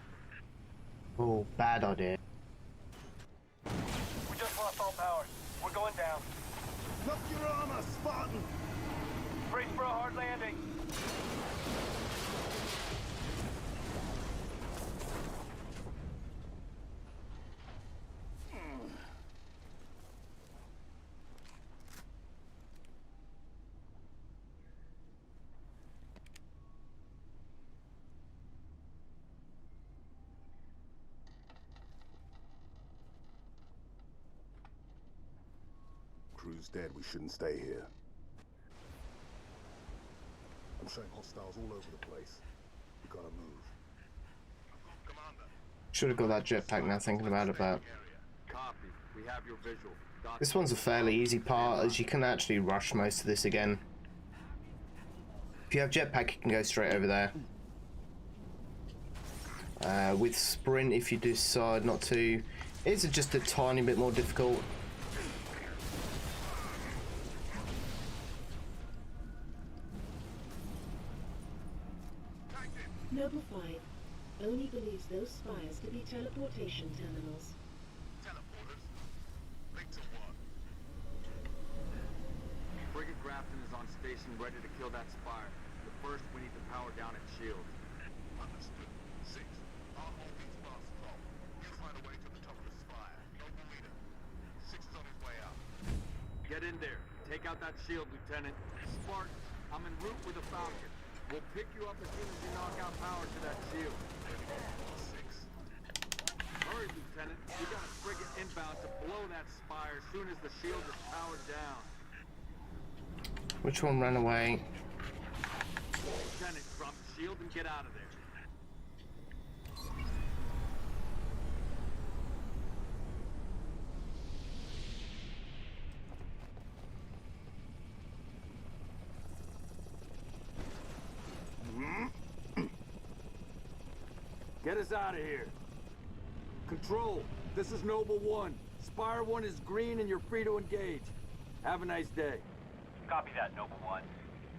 Oh, bad idea. We just lost all power. We're going down. Lock your armor, Spartan! Brace for a hard landing. Crew's dead. We shouldn't stay here. I'm showing hostiles all over the place. We gotta move. Should have got that jetpack now thinking about it, but Copy. We have your visual. Dot. this one's a fairly easy part as you can actually rush most of this again. If you have jetpack, you can go straight over there. With sprint, if you decide not to, it's just a tiny bit more difficult. Noble 5 only believes those spires to be teleportation terminals. Teleporters? Think to what? Frigate Grafton is on station ready to kill that spire. But first, we need to power down its shield. Understood. 6. I'll hold these blasts off. He'll find a way to the top of the spire. Noble leader. 6 is on his way out. Get in there. Take out that shield, Lieutenant. Spartan, I'm en route with a Falcon. We'll pick you up as soon as you knock out power to that shield. 6. Hurry, Lieutenant. We got a frigate inbound to blow that spire as soon as the shield is powered down. Which one ran away? Lieutenant, drop the shield and get out of there. Get us out of here. Control, this is Noble 1. Spire 1 is green and you're free to engage. Have a nice day. Copy that, Noble 1.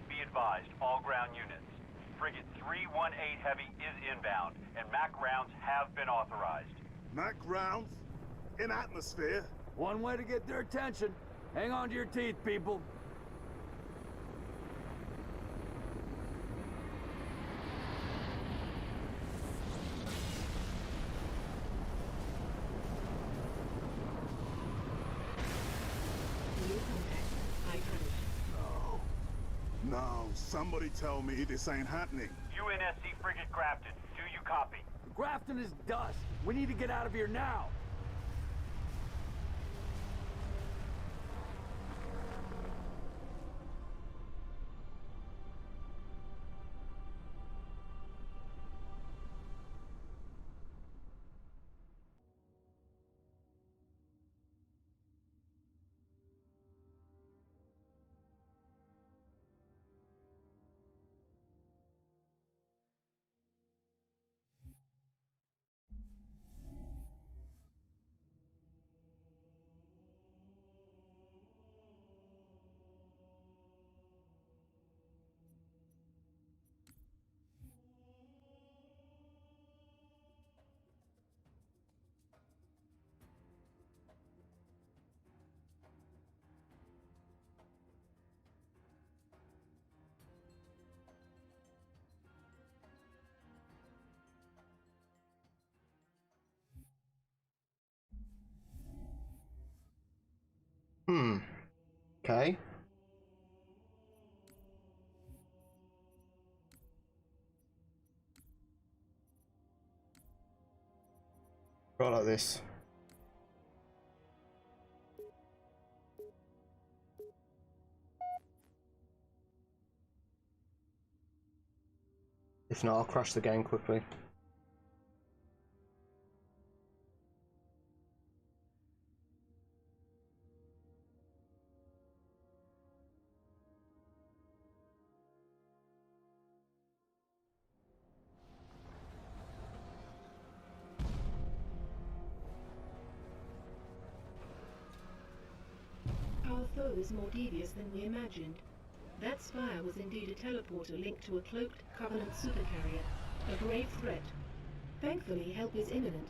Be advised, all ground units. Frigate 318 Heavy is inbound, and MAC rounds have been authorized. Mac rounds? In atmosphere? One way to get their attention. Hang on to your teeth, people. New contact. High coverage. No, somebody tell me this ain't happening. UNSC Frigate Grafton, do you copy? Grafton is dust. We need to get out of here now. Okay. Right like this. If not, I'll crash the game quickly. code is more devious than we imagined. That spire was indeed a teleporter linked to a cloaked Covenant supercarrier, a grave threat. Thankfully, help is imminent.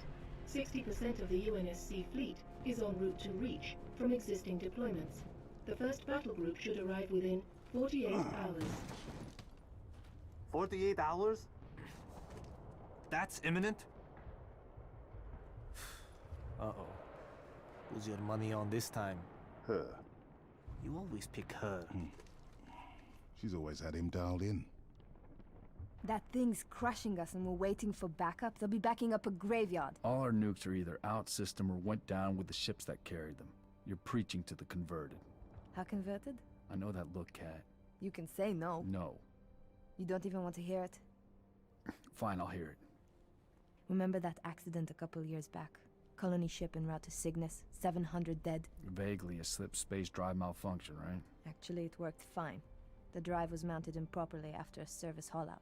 60% of the UNSC fleet is en route to Reach from existing deployments. The first battle group should arrive within 48 hours. 48 hours? That's imminent? Uh-oh. Who's your money on this time? Her. You always pick her. She's always had him dialed in. That thing's crushing us and we're waiting for backup. They'll be backing up a graveyard. All our nukes are either out system or went down with the ships that carried them. You're preaching to the converted. How converted? I know that look, Kat. You can say no. No. You don't even want to hear it? Fine, I'll hear it. Remember that accident a couple years back? Colony ship en route to Cygnus, 700 dead. Vaguely a slip space drive malfunction, right? Actually, it worked fine. The drive was mounted improperly after a service haul-out.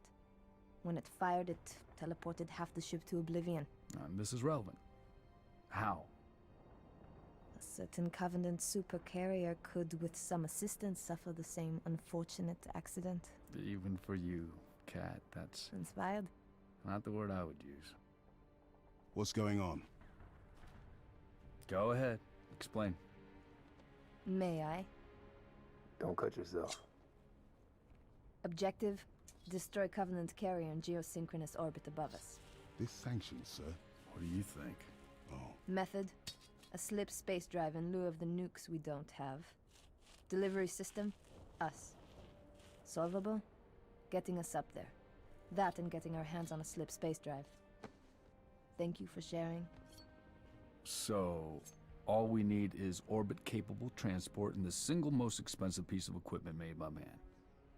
When it fired, it teleported half the ship to oblivion. This is relevant. How? A certain Covenant supercarrier could, with some assistance, suffer the same unfortunate accident. Even for you, Kat, that's... Inspired? Not the word I would use. What's going on? Go ahead. Explain. May I? Don't cut yourself. Objective: destroy Covenant carrier in geosynchronous orbit above us. This sanctions, sir. What do you think? Oh. Method: a slip space drive in lieu of the nukes we don't have. Delivery system: us. Solvable? Getting us up there. That and getting our hands on a slip space drive. Thank you for sharing. So, all we need is orbit-capable transport and the single most expensive piece of equipment made by man.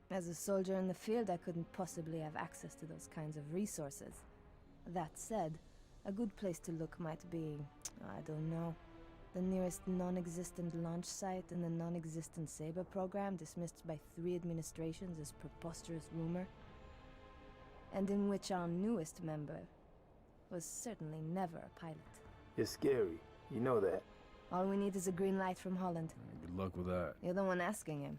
As a soldier in the field, I couldn't possibly have access to those kinds of resources. That said, a good place to look might be, I don't know, the nearest non-existent launch site in the non-existent Saber program dismissed by 3 administrations as preposterous rumor, and in which our newest member was certainly never a pilot. You're scary. You know that. All we need is a green light from Holland. Good luck with that. You're the one asking him.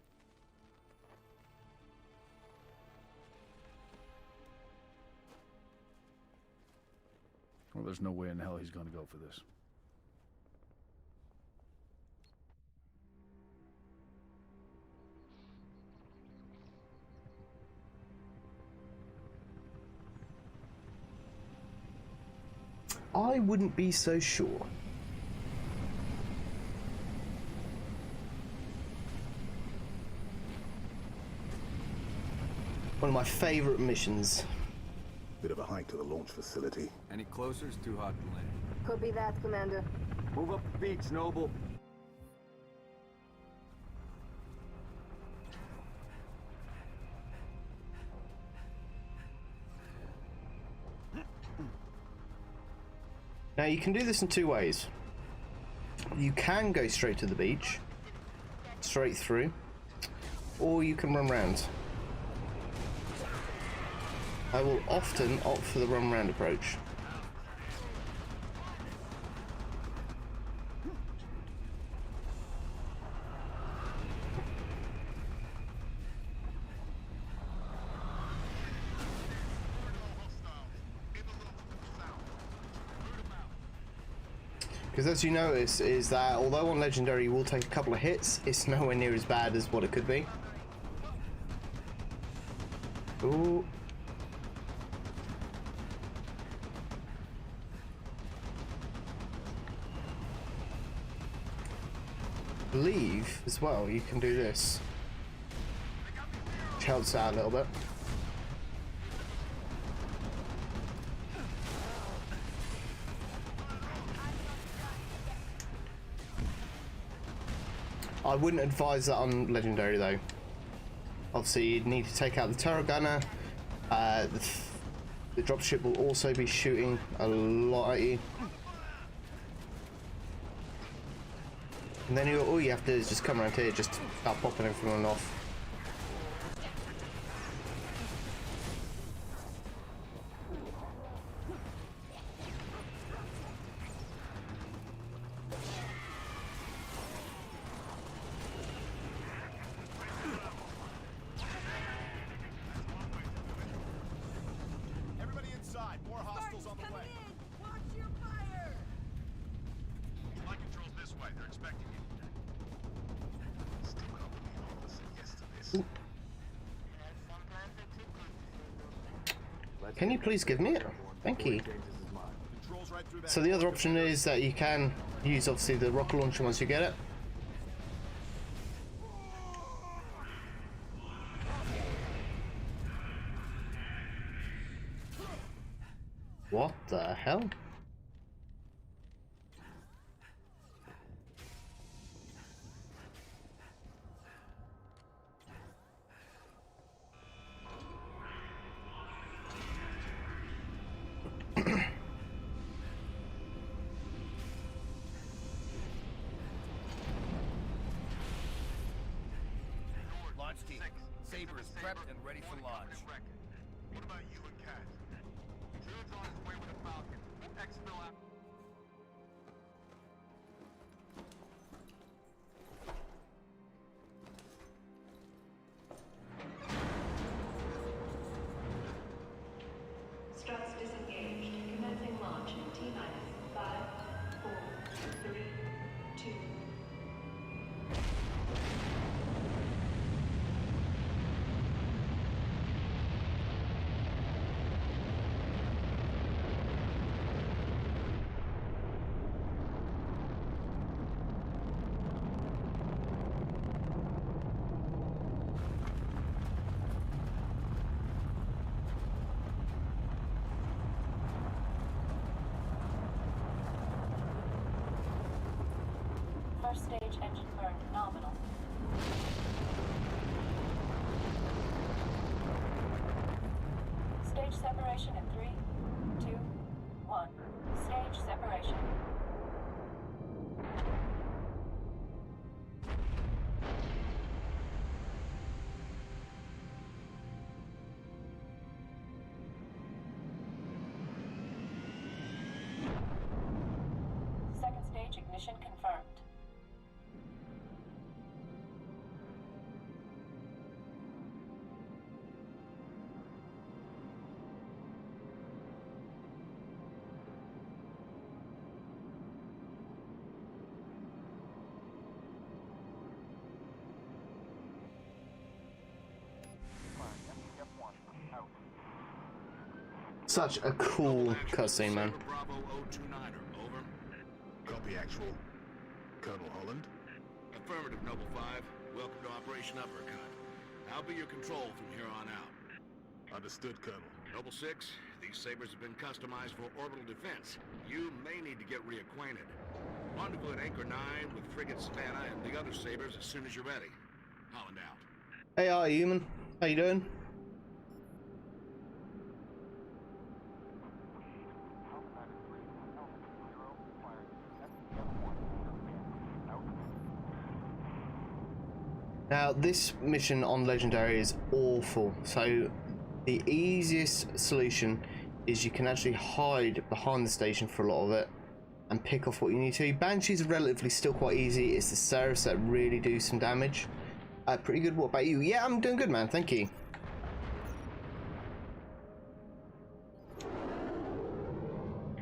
Well, there's no way in hell he's gonna go for this. I wouldn't be so sure. One of my favorite missions. Bit of a hike to the launch facility. Any closer, it's too hot to land. Copy that, Commander. Move up the beach, Noble. Now you can do this in 2 ways. You can go straight to the beach, straight through, or you can run round. I will often opt for the run round approach. Because as you notice is that although on Legendary you will take a couple of hits, it's nowhere near as bad as what it could be. Ooh. Believe as well you can do this. Which helps out a little bit. I wouldn't advise that on Legendary though. Obviously you'd need to take out the turret gunner. The dropship will also be shooting a lot at you. And then all you have to do is just come around here, just start popping everyone off. Can you please give me it? Thank you. So the other option is that you can use obviously the rocket launcher once you get it. What the hell? Launch team. Saber is prepped and ready for launch. What about you and Cat? Jude's on his way with a Falcon. Exfil out. Struts disengaged. Commencing launch in T-minus 5, 4, 3, 2. First stage engine burn nominal. Stage separation in 3, 2, 1. Stage separation. Second stage ignition confirmed. Such a cool cutscene, man. Bravo 029er, over. Copy actual. Colonel Holland? Affirmative, Noble 5. Welcome to Operation Uppercut. I'll be your control from here on out. Understood, Colonel. Noble 6, these sabers have been customized for orbital defense. You may need to get reacquainted. Rendezvous at Anchor 9 with Frigate Savannah and the other sabers as soon as you're ready. Holland out. Hey, hi, human. How you doing? Now, this mission on Legendary is awful. So, the easiest solution is you can actually hide behind the station for a lot of it and pick off what you need to. Banshees are relatively still quite easy. It's the Seraphs that really do some damage. Pretty good. What about you? Yeah, I'm doing good, man. Thank you.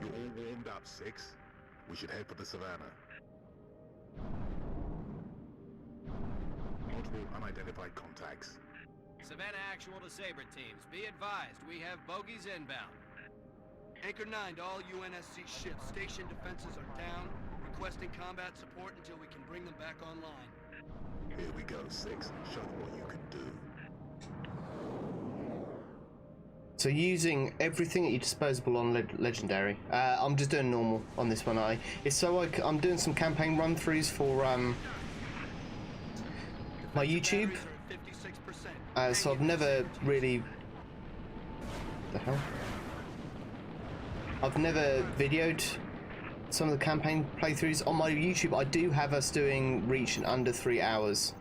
You're all warmed up, 6. We should head for the Savannah. Multiple unidentified contacts. Savannah actual to Saber teams. Be advised, we have bogies inbound. Anchor 9 to all UNSC ships. Station defenses are down. Requesting combat support until we can bring them back online. Here we go, 6. Show them what you can do. So using everything at your disposable on Legendary. I'm just doing normal on this one. It's so I'm doing some campaign run-throughs for my YouTube. So I've never really... the hell? I've never videoed some of the campaign playthroughs. On my YouTube, I do have us doing Reach in under 3 hours.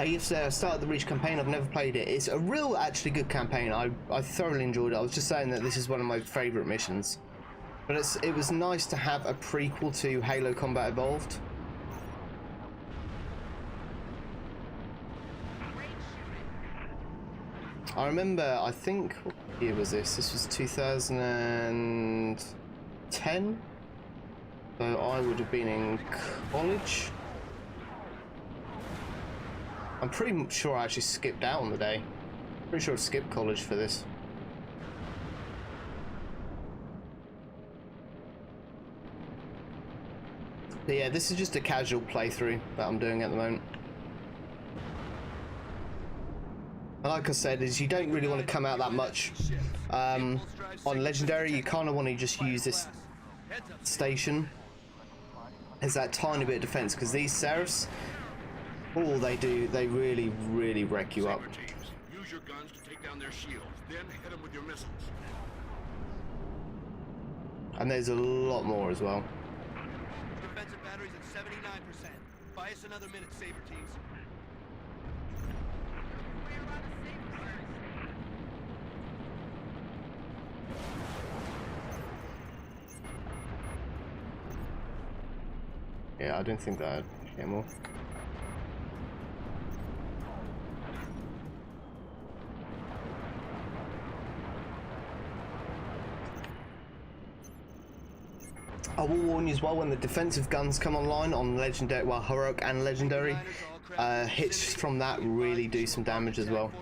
Yesterday I started the Reach campaign. I've never played it. It's a real, actually good campaign. I thoroughly enjoyed it. I was just saying that this is one of my favourite missions. But it was nice to have a prequel to Halo Combat Evolved. I remember, I think, what year was this? This was 2010? So I would have been in college. I'm pretty sure I actually skipped out on the day. Pretty sure I skipped college for this. But yeah, this is just a casual playthrough that I'm doing at the moment. And like I said, is you don't really want to come out that much on Legendary. You kind of want to just use this station as that tiny bit of defense, because these Seraphs, all they do, they really, really wreck you up. Use your guns to take down their shields, then hit them with your missiles. And there's a lot more as well. Defensive batteries at 79%. Buy us another minute, Saber teams. Yeah, I didn't think that came off. I will warn you as well, when the defensive guns come online on Legendary, well, Heroic and Legendary, hits from that really do some damage as well.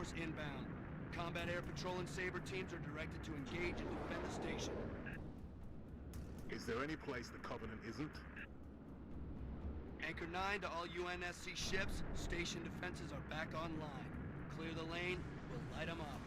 Combat Air Patrol and Saber teams are directed to engage and defend the station. Is there any place the Covenant isn't? Anchor 9 to all UNSC ships. Station defenses are back online. Clear the lane, we'll light them up.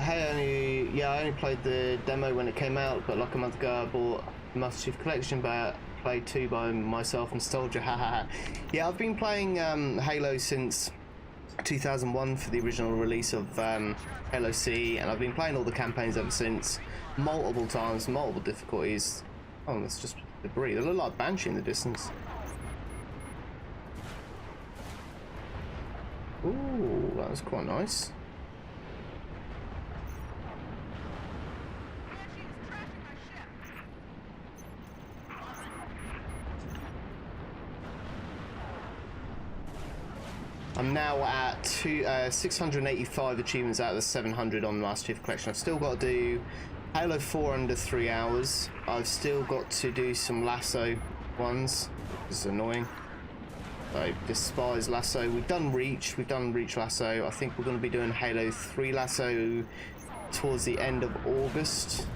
Hey, I only played the demo when it came out, but like a month ago I bought the Master Chief Collection, but played 2 by myself and Nostalgia, hahaha. Yeah, I've been playing Halo since 2001 for the original release of Halo C, and I've been playing all the campaigns ever since, multiple times, multiple difficulties. Oh, that's just debris. They look like Banshee in the distance. Ooh, that was quite nice. I'm now at 685 achievements out of the 700 on the Master Chief Collection. I've still got to do Halo 4 under 3 hours. I've still got to do some Lasso ones, which is annoying. I despise Lasso. We've done Reach Lasso. I think we're going to be doing Halo 3 Lasso towards the end of August.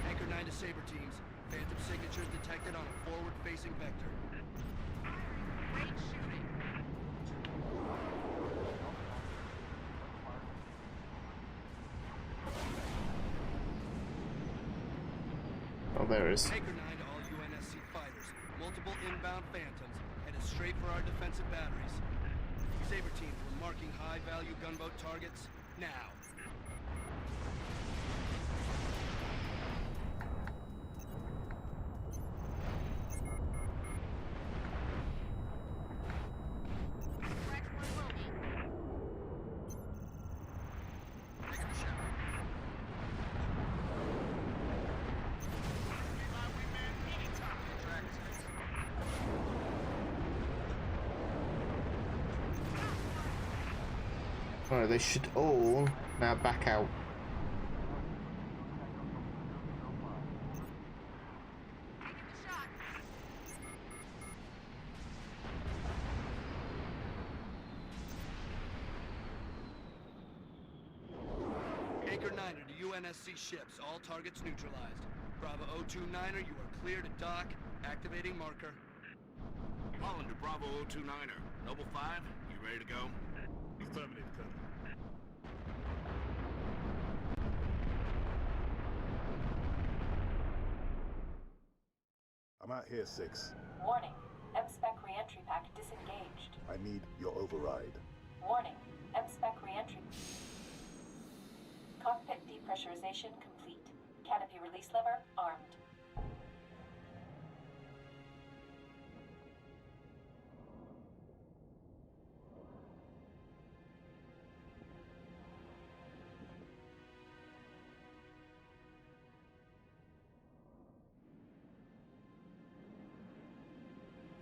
Anchor 9 to Saber teams. Phantom signatures detected on a forward-facing vector. Great shooting. Oh, there it is. Anchor 9 to all UNSC fighters. Multiple inbound Phantoms, headed straight for our defensive batteries. Saber teams, we're marking high-value gunboat targets now. Alright, they should all now back out. Oscar Niner to UNSC ships. All targets neutralized. Bravo 02 Niner, you are clear to dock. Activating marker. Holland to Bravo 02 Niner. Noble 5, you ready to go? Affirmative, Colonel. I'm out here, 6. Warning. M-Spec re-entry pack disengaged. I need your override. Warning. M-Spec re-entry. Cockpit depressurization complete. Canopy release lever armed.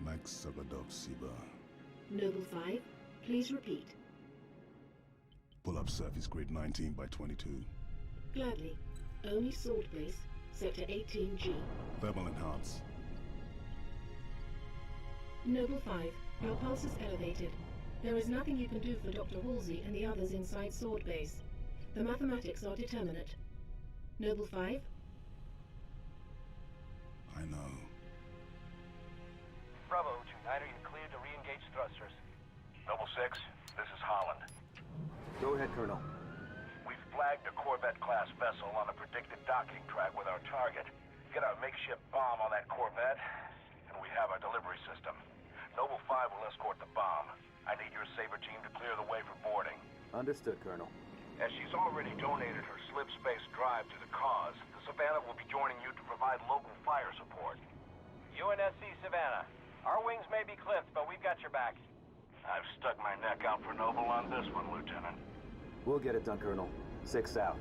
Max Sagadov Siba. Noble 5, please repeat. Pull up surface grid 19 by 22. Gladly. Only Sword Base, Sector 18G. Thermal enhance. Noble 5, your pulse is elevated. There is nothing you can do for Dr. Halsey and the others inside Sword Base. The mathematics are determinate. Noble 5? I know. Bravo 2 Niner, you're cleared to re-engage thrusters. Noble 6, this is Holland. Go ahead, Colonel. We've flagged a Corvette-class vessel on a predicted docking track with our target. Get our makeshift bomb on that Corvette, and we have our delivery system. Noble 5 will escort the bomb. I need your Saber team to clear the way for boarding. Understood, Colonel. As she's already donated her slip space drive to the cause, the Savannah will be joining you to provide local fire support. UNSC Savannah. Our wings may be clipped, but we've got your back. I've stuck my neck out for Noble on this one, Lieutenant. We'll get it done, Colonel. 6 out.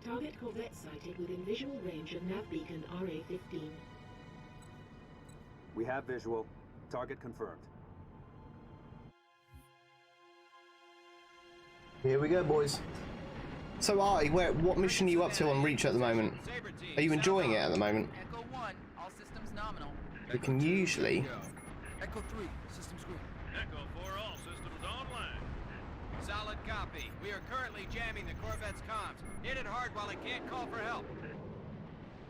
Target Corvette sighted within visual range of nav beacon RA-15. We have visual. Target confirmed. Here we go, boys. So, Artie, what mission are you up to on Reach at the moment? Are you enjoying it at the moment? Echo 1, all systems nominal. We can usually... Echo 3, systems green. Echo 4, all systems online. Solid copy. We are currently jamming the Corvette's comms. Hit it hard while it can't call for help.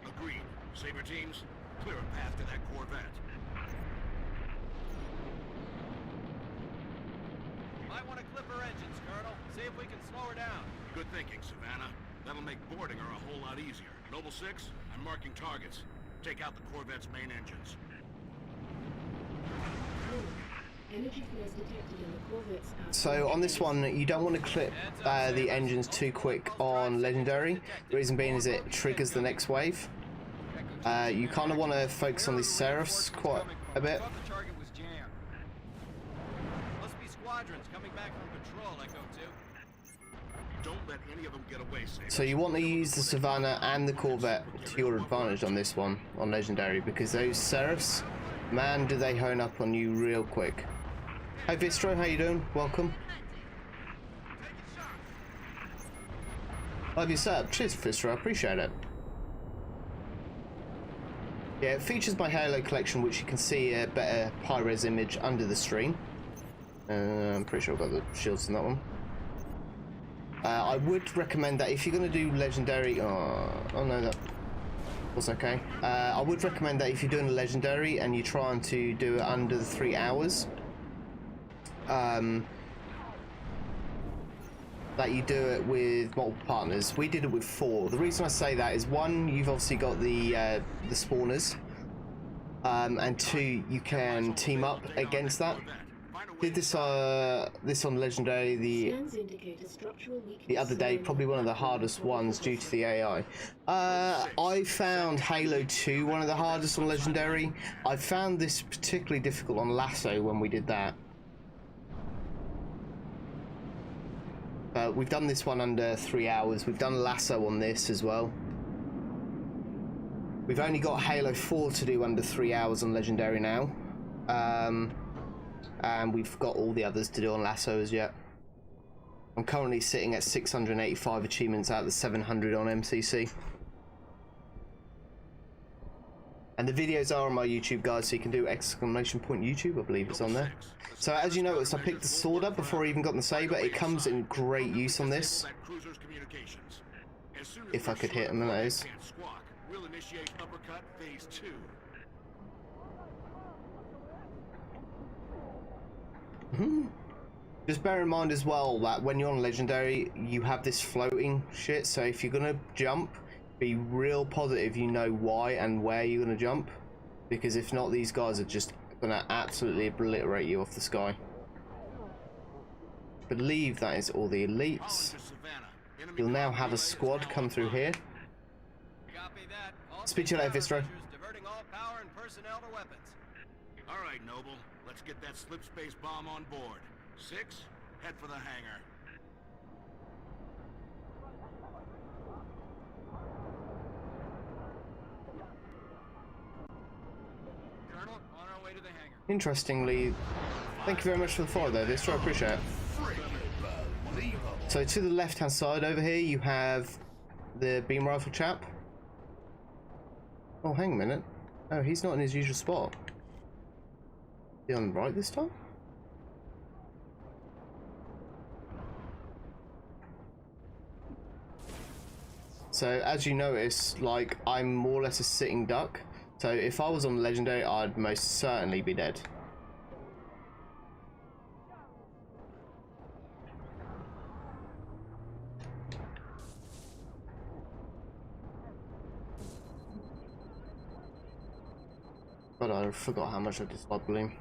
Agreed. Saber teams, clear a path to that Corvette. Might want to clip her engines, Colonel. See if we can slow her down. Good thinking, Savannah. That'll make boarding her a whole lot easier. Noble 6, I'm marking targets. Take out the Corvette's main engines. Energy flares detected in the Corvette's outer. So on this one, you don't want to clip the engines too quick on Legendary. The reason being is it triggers the next wave. You kind of want to focus on these Seraphs quite a bit. The target was jammed. Must be squadrons coming back from patrol, Echo 2. Don't let any of them get away, Saber. So you want to use the Savannah and the Corvette to your advantage on this one, on Legendary, because those Seraphs, man, do they hone up on you real quick. Hey Vistro, how you doing? Welcome. Love your setup. Cheers, Vistro, I appreciate it. Yeah, it features my Halo collection, which you can see a better high-res image under the stream. I'm pretty sure I've got the shields in that one. I would recommend that if you're going to do Legendary... Oh no, that was okay. I would recommend that if you're doing a Legendary and you're trying to do it under the 3 hours, that you do it with multiple partners. We did it with 4. The reason I say that is 1, you've obviously got the spawners, and 2, you can team up against that. Did this on Legendary the other day, probably one of the hardest ones due to the AI. I found Halo 2 one of the hardest on Legendary. I found this particularly difficult on Lasso when we did that. We've done this one under 3 hours. We've done Lasso on this as well. We've only got Halo 4 to do under 3 hours on Legendary now. And we've got all the others to do on Lasso as yet. I'm currently sitting at 685 achievements out of the 700 on MCC. And the videos are on my YouTube, guys, so you can do !YouTube, I believe it's on there. So as you notice, I picked the sword up before I even got the saber. It comes in great use on this. If I could hit him, that is. We'll initiate uppercut phase 2. Just bear in mind as well that when you're on Legendary, you have this floating shit, so if you're gonna jump, be real positive you know why and where you're gonna jump, because if not, these guys are just gonna absolutely obliterate you off the sky. Believe that is all the elites. You'll now have a squad come through here. Speak to you later, Vistro. Diverting all power and personnel to weapons. All right, Noble. Let's get that slip space bomb on board. 6, head for the hangar. Colonel, on our way to the hangar. Interestingly, thank you very much for the follow there, Vistro, I appreciate it. So to the left hand side over here you have the beam rifle chap. Oh, hang a minute. Oh, he's not in his usual spot. Is he on the right this time? So as you notice, like, I'm more or less a sitting duck. So if I was on Legendary, I'd most certainly be dead. But I forgot how much I dislike Bloom.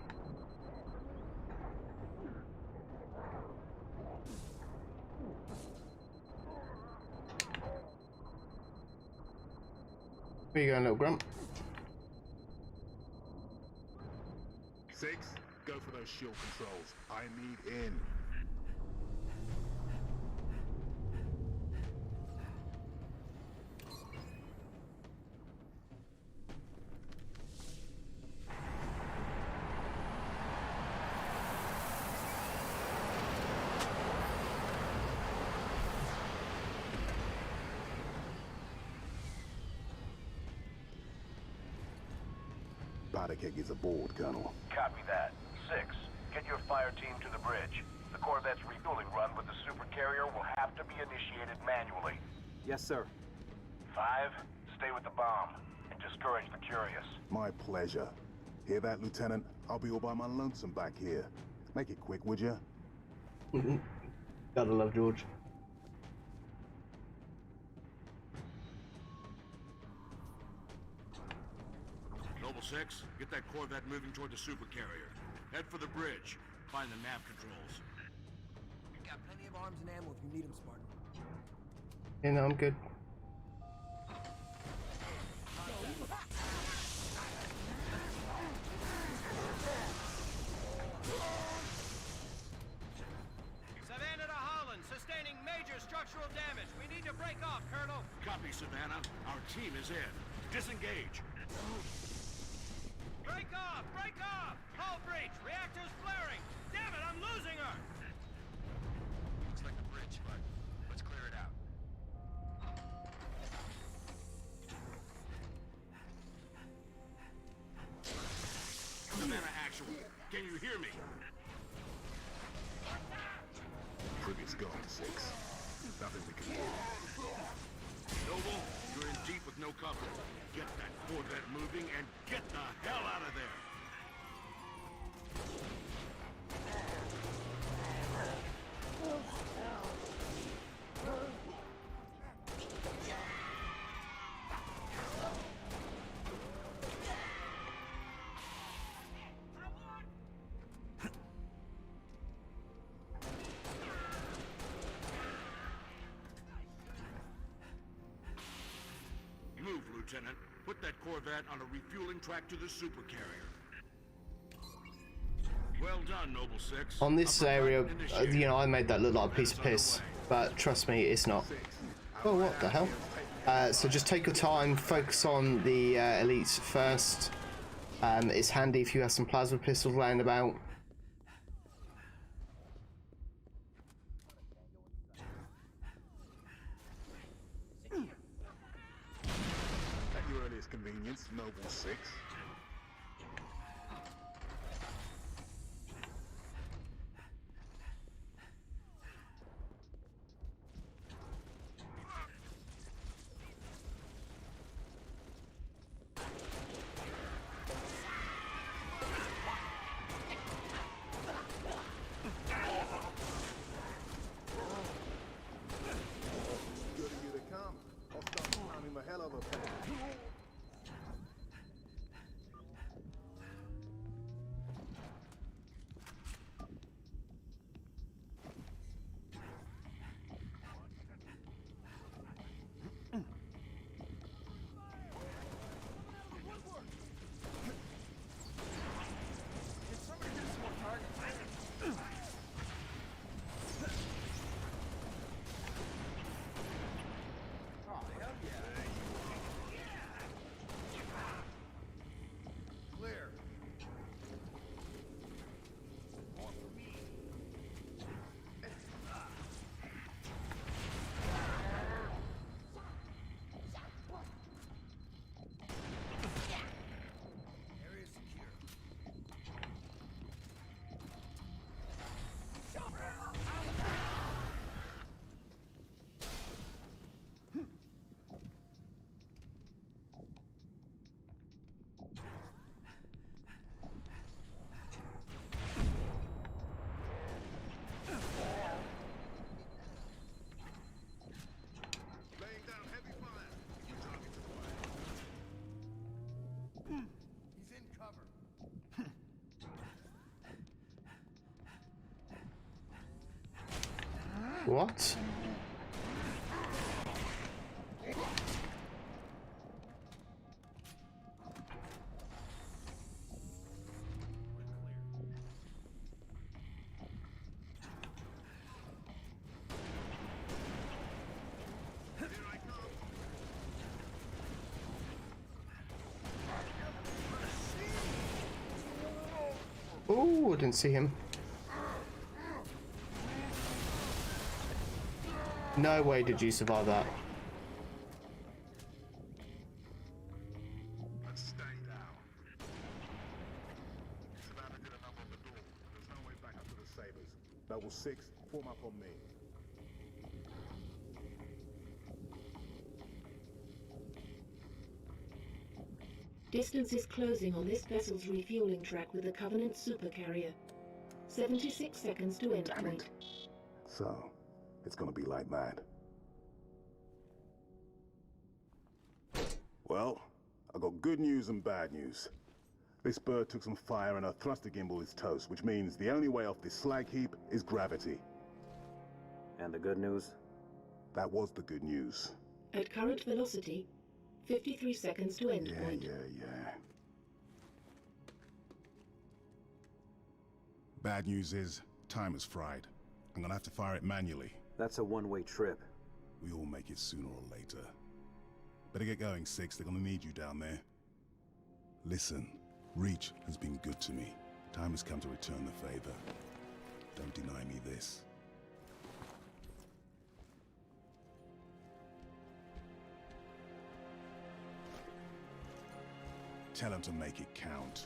Where you going, little grump? 6, go for those shield controls. I need in. Keg is aboard, Colonel. Copy that. 6, get your fire team to the bridge. The Corvette's refueling run with the supercarrier will have to be initiated manually. Yes, sir. 5, stay with the bomb and discourage the curious. My pleasure. Hear that, Lieutenant? I'll be all by my lonesome back here. Make it quick, would ya? Gotta love George. Noble 6, get that Corvette moving toward the supercarrier. Head for the bridge. Find the nav controls. We've got plenty of arms and ammo if you need them, Spartan. Yeah, no, I'm good. Savannah to Holland, sustaining major structural damage. We need to break off, Colonel. Copy, Savannah. Our team is in. Disengage. Break off! Break off! Hull breach! Reactor's flaring! Damn it, I'm losing her! Looks like a bridge, but let's clear it out. Savannah actual. Can you hear me? Frigate's gone, 6. Nothing we can do. Noble, you're in deep with no cover. Get that Corvette moving and get the hell out of there! Move, Lieutenant. Put that Corvette on a refueling track to the supercarrier. Well done, Noble 6. On this area, you know, I made that look like a piece of piss, but trust me, it's not. Oh, what the hell? So just take your time, focus on the elites first. It's handy if you have some plasma pistols laying about. earliest convenience, Noble 6. Good of you to come. I'll start climbing the hell of a path. Laying down heavy fire. You targets acquired. He's in cover. What? Oh, I didn't see him. No way did you survive that. Let's stay down. Savannah did a number on the door. There's no way back up to the Sabres. Noble 6, form up on me. Distance is closing on this vessel's refueling track with the Covenant supercarrier. 76 seconds to endpoint. So, it's gonna be like that. Well, I got good news and bad news. This bird took some fire and her thruster gimbal is toast, which means the only way off this slag heap is gravity. And the good news? That was the good news. At current velocity, 53 seconds to endpoint. Yeah. Bad news is, time is fried. I'm gonna have to fire it manually. That's a one-way trip. We all make it sooner or later. Better get going, 6. They're gonna need you down there. Listen, Reach has been good to me. Time has come to return the favor. Don't deny me this. Tell him to make it count.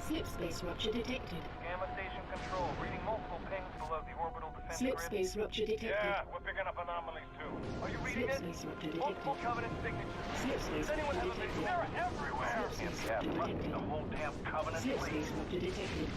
Slip space rupture detected. Gamma station control, reading multiple pings below the orbital defense Slip grid. space rupture detected. Yeah, we're picking up anomalies too. Are you reading Slip it? space rupture detected. Multiple Covenant signatures. Slip space Does anyone have rupture a detected. They're everywhere. Slip space Yeah, rupture must be detected. the whole damn Covenant Slip fleet. space rupture detected.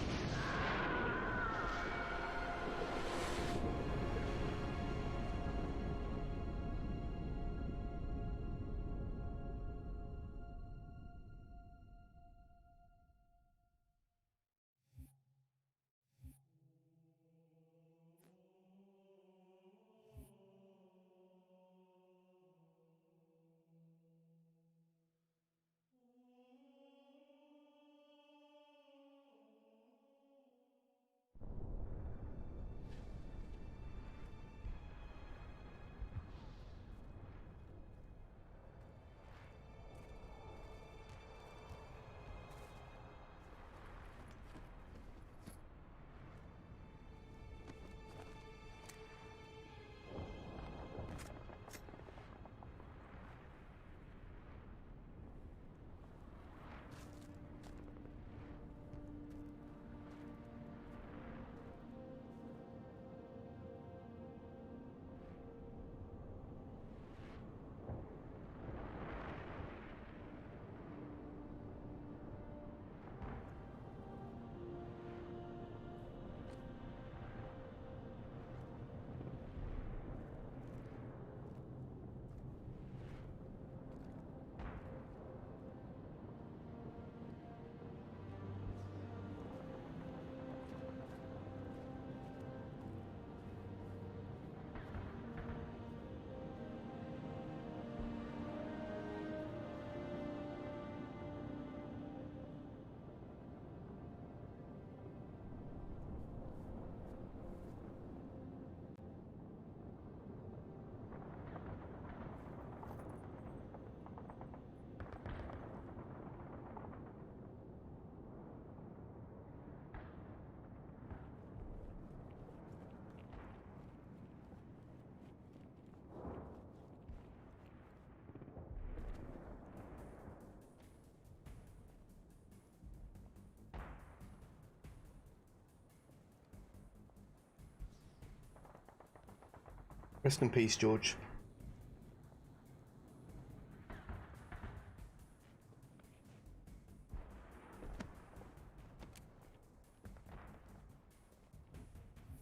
Rest in peace, George.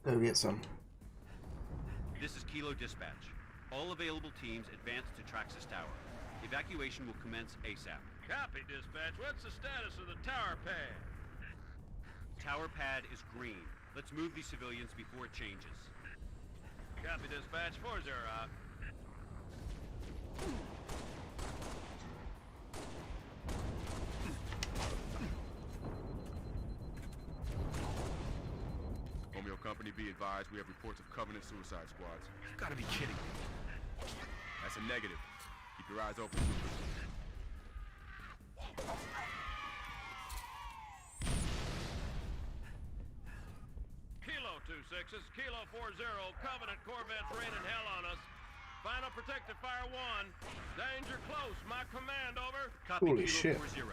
Go get some. This is Kilo Dispatch. All available teams advance to Traxxas Tower. Evacuation will commence ASAP. Copy, dispatch. What's the status of the tower pad? Tower pad is green. Let's move these civilians before it changes. Copy, dispatch. 4-0 out. Romeo Company, be advised, we have reports of Covenant suicide squads. You gotta be kidding me. That's a negative. Keep your eyes open. Kilo 2-6, this is Kilo 4-0. Covenant Corvettes raining hell on us. Final protective fire 1. Danger close. My command, over. Copy. Holy Kilo shit. 4-0.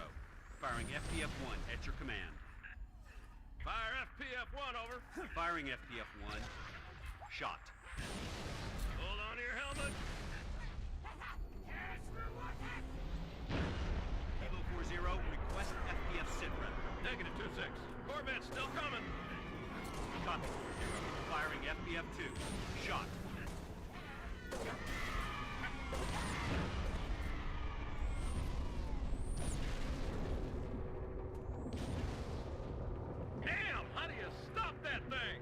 Firing FPF-1 at your command. Fire FPF-1, over. Firing FPF-1. Shot. Hold on to your helmet. Kilo 4-0, request FPF sitrep. Negative 2-6. Corvette's still coming. Copy. Firing FPF-2. Shot. Damn! How do you stop that thing?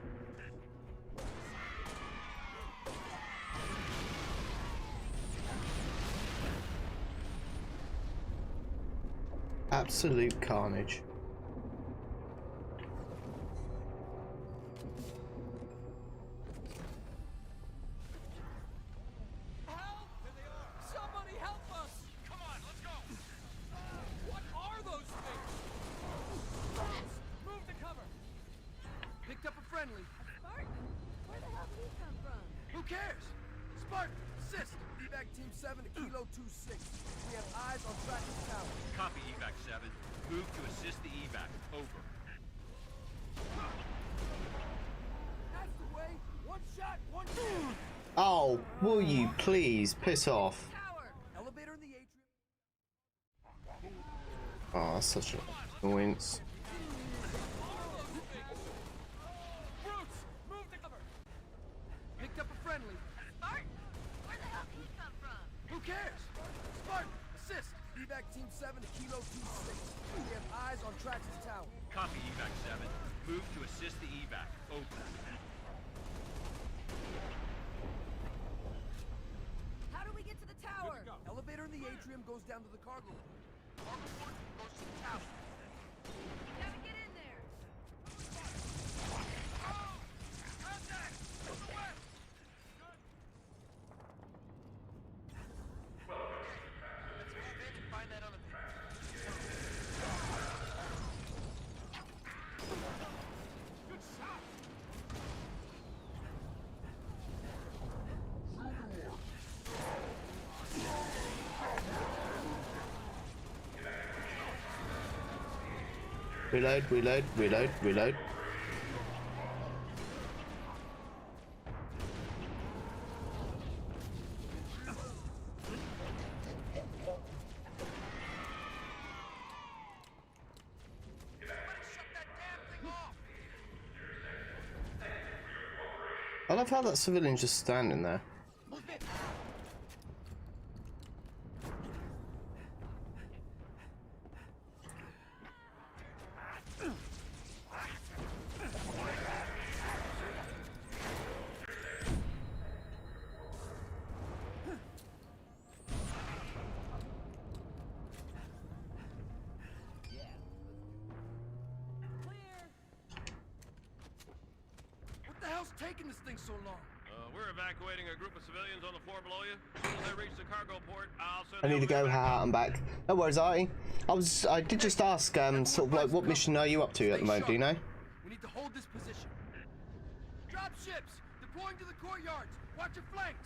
Absolute carnage. Somebody help us! Come on, let's go! What are those things? Move to cover! Picked up a friendly. Spartan? Where the hell did he come from? Who cares? Spartan, assist! Evac Team 7 to Kilo 2-6. We have eyes on Traxxas Tower. Copy, Evac 7. Move to assist the evac. Over. That's the way. One shot, one kill. Oh, will you please piss off? Elevator in the atrium. Oh, that's such an annoyance. Brutes, move to cover. Picked up a friendly. Spartan? Where the hell did he come from? Who cares? Spartan, assist! Evac Team 7 to Kilo 2-6. We have eyes on Traxxas Tower. Copy, Evac 7. Move to assist the evac. Over. How do we get to the tower? Elevator in the atrium goes down to the cargo room. Cargo room goes to the tower. We gotta get in there. Contact! To the west! Let's move in and find that elevator. Good shot! Reload, reload, reload, reload. I love how that civilian's just standing there. What the hell's taking this thing so long? We're evacuating a group of civilians on the floor below you. As they reach the cargo port, I'll send I need to go, haha, I'm back. No worries, Artie. I did just ask, sort of like, what mission are you up to at the moment, do you know? We need to hold this position. Drop ships! Deploying to the courtyards! Watch your flanks!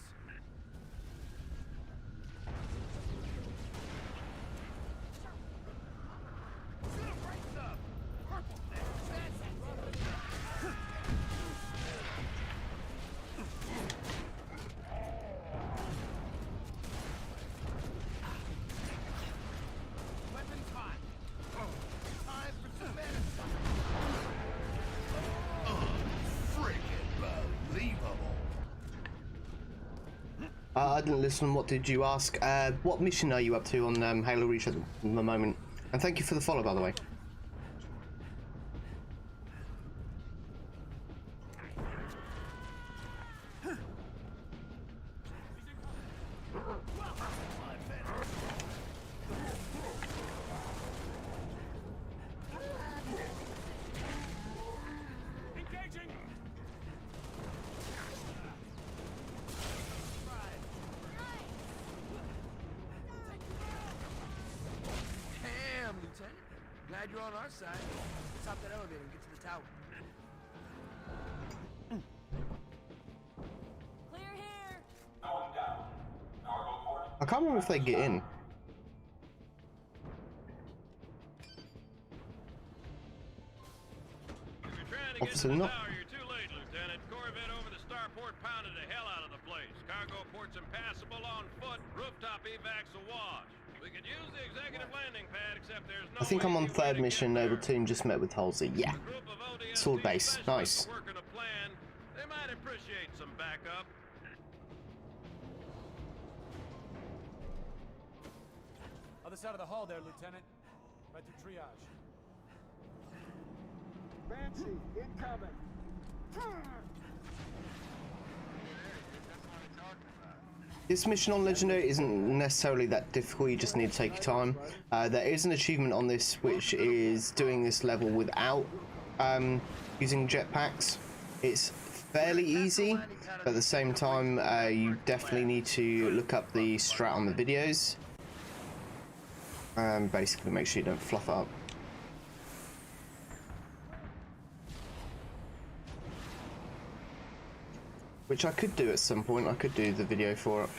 I didn't listen. What did you ask? What mission are you up to on Halo Reach at the moment? And thank you for the follow, by the way. Damn, Lieutenant. Glad you're on our side. Let's hop that elevator and get to the tower. Clear here. I can't remember if they get in. Officer, not. You're too late, Lieutenant. Corvette over the starport pounded the hell out of the place. Cargo port's impassable on foot. Rooftop evac's a wash. We could use the executive landing pad, except there's no I think I'm on third mission. Noble Team just met with Halsey. Yeah. Sword base. Nice. Working a plan. They might appreciate some backup. Other side of the hall there, Lieutenant. Right to triage. Banshee, incoming. This mission on Legendary isn't necessarily that difficult, you just need to take your time. There is an achievement on this which is doing this level without using jetpacks. It's fairly easy, but at the same time you definitely need to look up the strat on the videos. Basically make sure you don't fluff it up. Which I could do at some point, I could do the video for it.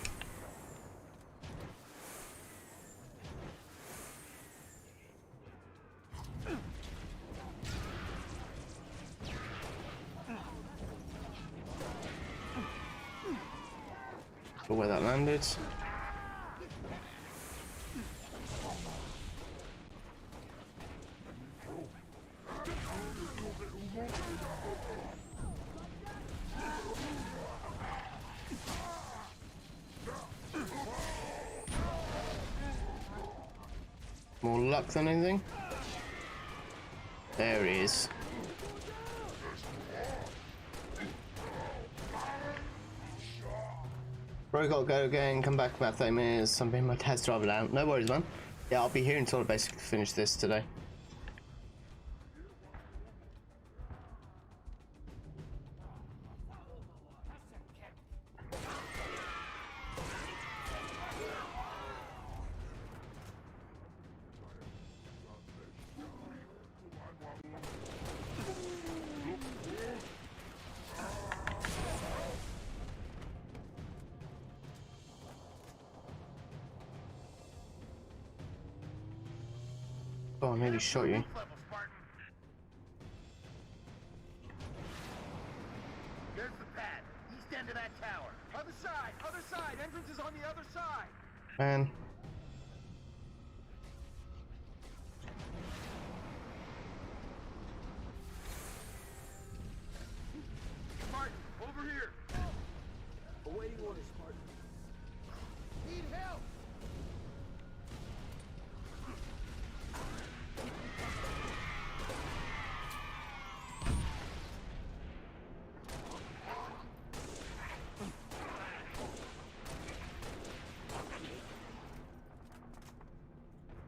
Or where that landed. More luck than anything. There he is. Bro, gotta go again, come back about 30 minutes, I'm being my test driver down. No worries, man. Yeah, I'll be here until I basically finish this today. Oh, I nearly shot you. There's the pad. East end of that tower. Other side. Other side. Entrance is on the other side. Man. Martin, over here. Awaiting orders, Martin. Need help.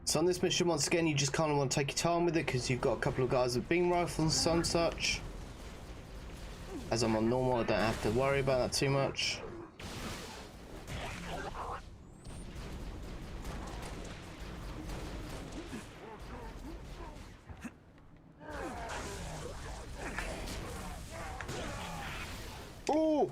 So on this mission, once again, you just kind of want to take your time with it because you've got a couple of guys with beam rifles and some such. As I'm on normal, I don't have to worry about that too much. Oh!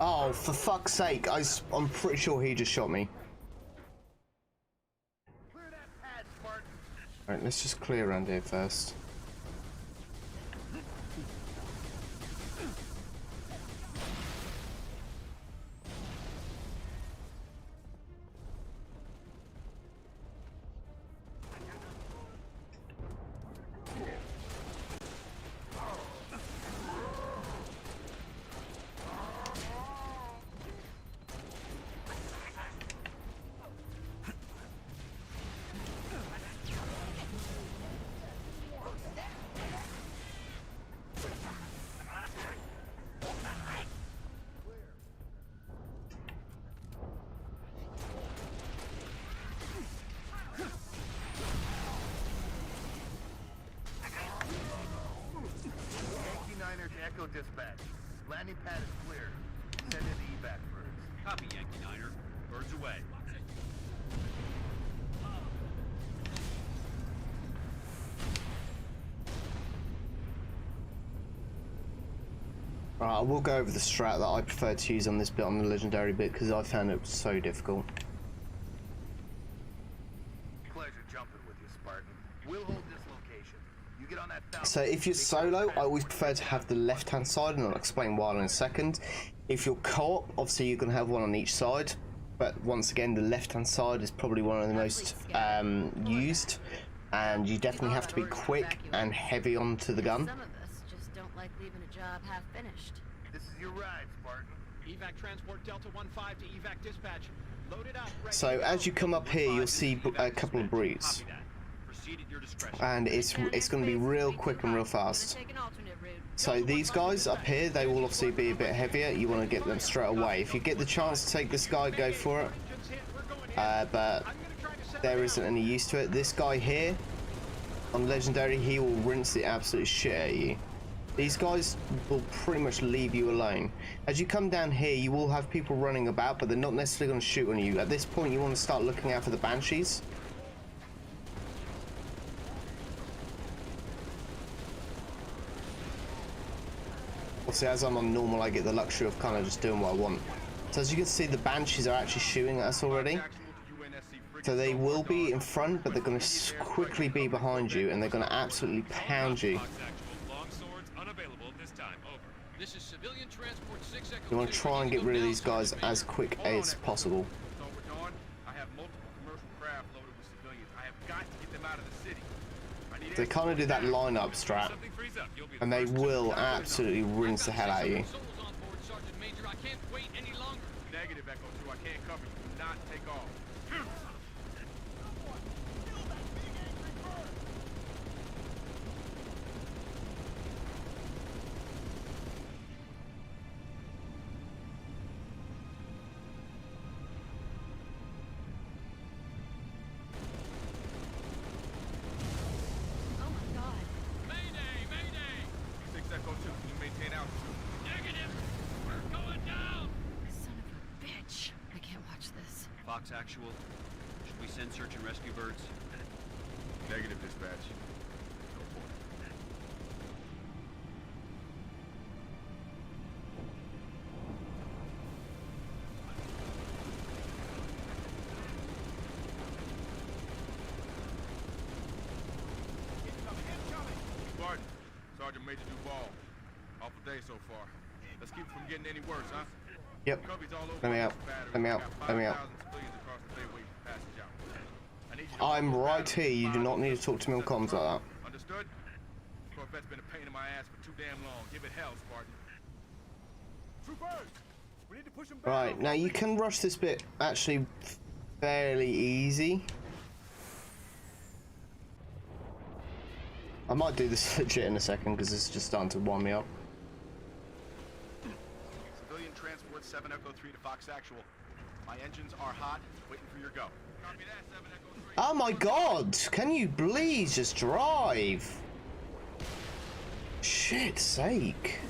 Oh, for fuck's sake! I'm pretty sure he just shot me. Alright, let's just clear around here first. Echo dispatch. Landing pad is clear. Send in the evac birds. Copy, Yankee Niner. Birds away. Alright, I will go over the strat that I prefer to use on this bit, on the legendary bit, because I found it so difficult. Pleasure jumping with you, Spartan. We'll hold this location. You get on that falcon. So if you're solo, I always prefer to have the left-hand side, and I'll explain why in a second. If you're co-op, obviously you're going to have one on each side, but once again, the left-hand side is probably one of the most used, and you definitely have to be quick and heavy onto the gun. Some of us just don't like leaving a job half finished. This is your ride, Spartan. Evac transport Delta 1-5 to evac dispatch. Loaded up. So as you come up here, you'll see a couple of brutes, and it's going to be real quick and real fast. So these guys up here, they will obviously be a bit heavier. You want to get them straight away. If you get the chance to take this guy, go for it. But there isn't any use to it. This guy here, on Legendary, he will rinse the absolute shit out of you. These guys will pretty much leave you alone. As you come down here, you will have people running about, but they're not necessarily going to shoot on you. At this point, you want to start looking out for the Banshees. Obviously, as I'm on normal, I get the luxury of kind of just doing what I want. So as you can see, the Banshees are actually shooting at us already. So they will be in front, but they're going to quickly be behind you, and they're going to absolutely pound you. You want to try and get rid of these guys as quick as possible. They kind of do that lineup strat, and they will absolutely rinse the hell out of you. Negative, Echo 2. I can't cover you. Do not take off. Fox Actual, should we send search and rescue birds? Negative, dispatch. Go for it. Spartan, Sergeant Major Duval. Awful day so far. Let's keep it from getting any worse, huh? Yep. Let me out. Let me out. Let me out. I'm right here. You do not need to talk to me on comms like that. Understood? Corvette's been a pain in my ass for too damn long. Give it hell, Spartan. Troopers! We need to push him back. Right, now you can rush this bit actually fairly easy. I might do this legit in a second because this is just starting to wind me up. Civilian transport 7 Echo 3 to Fox Actual. My engines are hot, waiting for your go. Copy that, 7 Echo 3. Oh my god! Can you please just drive? Shit's sake.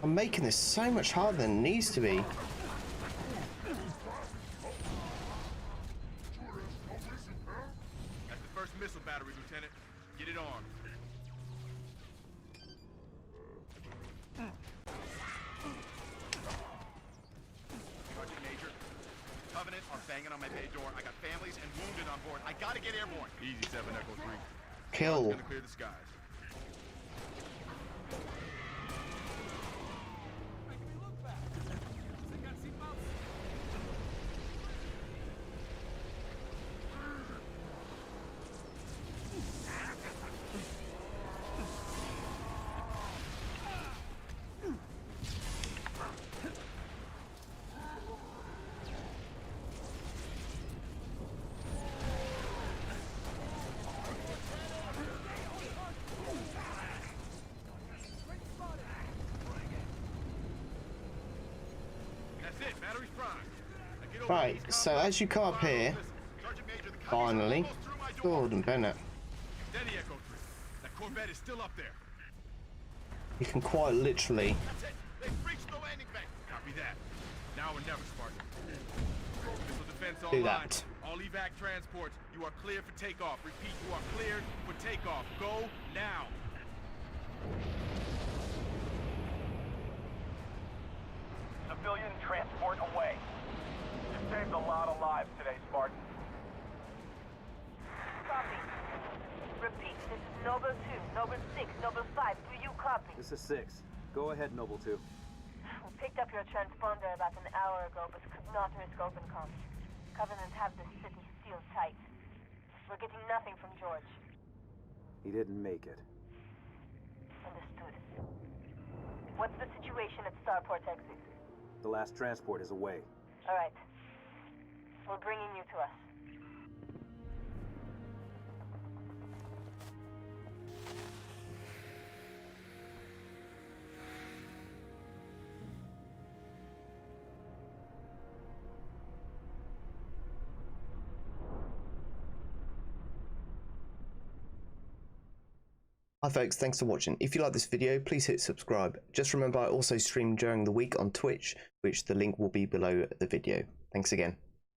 I'm making this so much harder than it needs to be. That's the first missile battery, Lieutenant. Get it armed. banging on my bay door. I got families and wounded on board. I gotta get airborne. Easy, 7 Echo 3. Kill. Gonna clear the skies. Right, so as you come up here, finally, Gordon Bennett, Steady, Echo 3. That Corvette is still up there. you can quite literally That's it. They've reached the landing bank. Copy that. Now or never, Spartan. Missile defense do online. that. All evac transports, you are cleared for takeoff. Repeat, you are cleared for takeoff. Go now. Civilian transport away. You saved a lot of lives today, Spartan. Copy. Repeat, this is Noble 2, Noble 6, Noble 5. Do you copy? This is 6. Go ahead, Noble 2. We picked up your transponder about an hour ago, but could not risk open comms. Covenant have the city sealed tight. We're getting nothing from George. He didn't make it. Understood. What's the situation at Starport exit? The last transport is away. All right. We're bringing you to us. Hi folks, thanks for watching. If you like this video, please hit subscribe. Just remember I also stream during the week on Twitch, which the link will be below the video. Thanks again.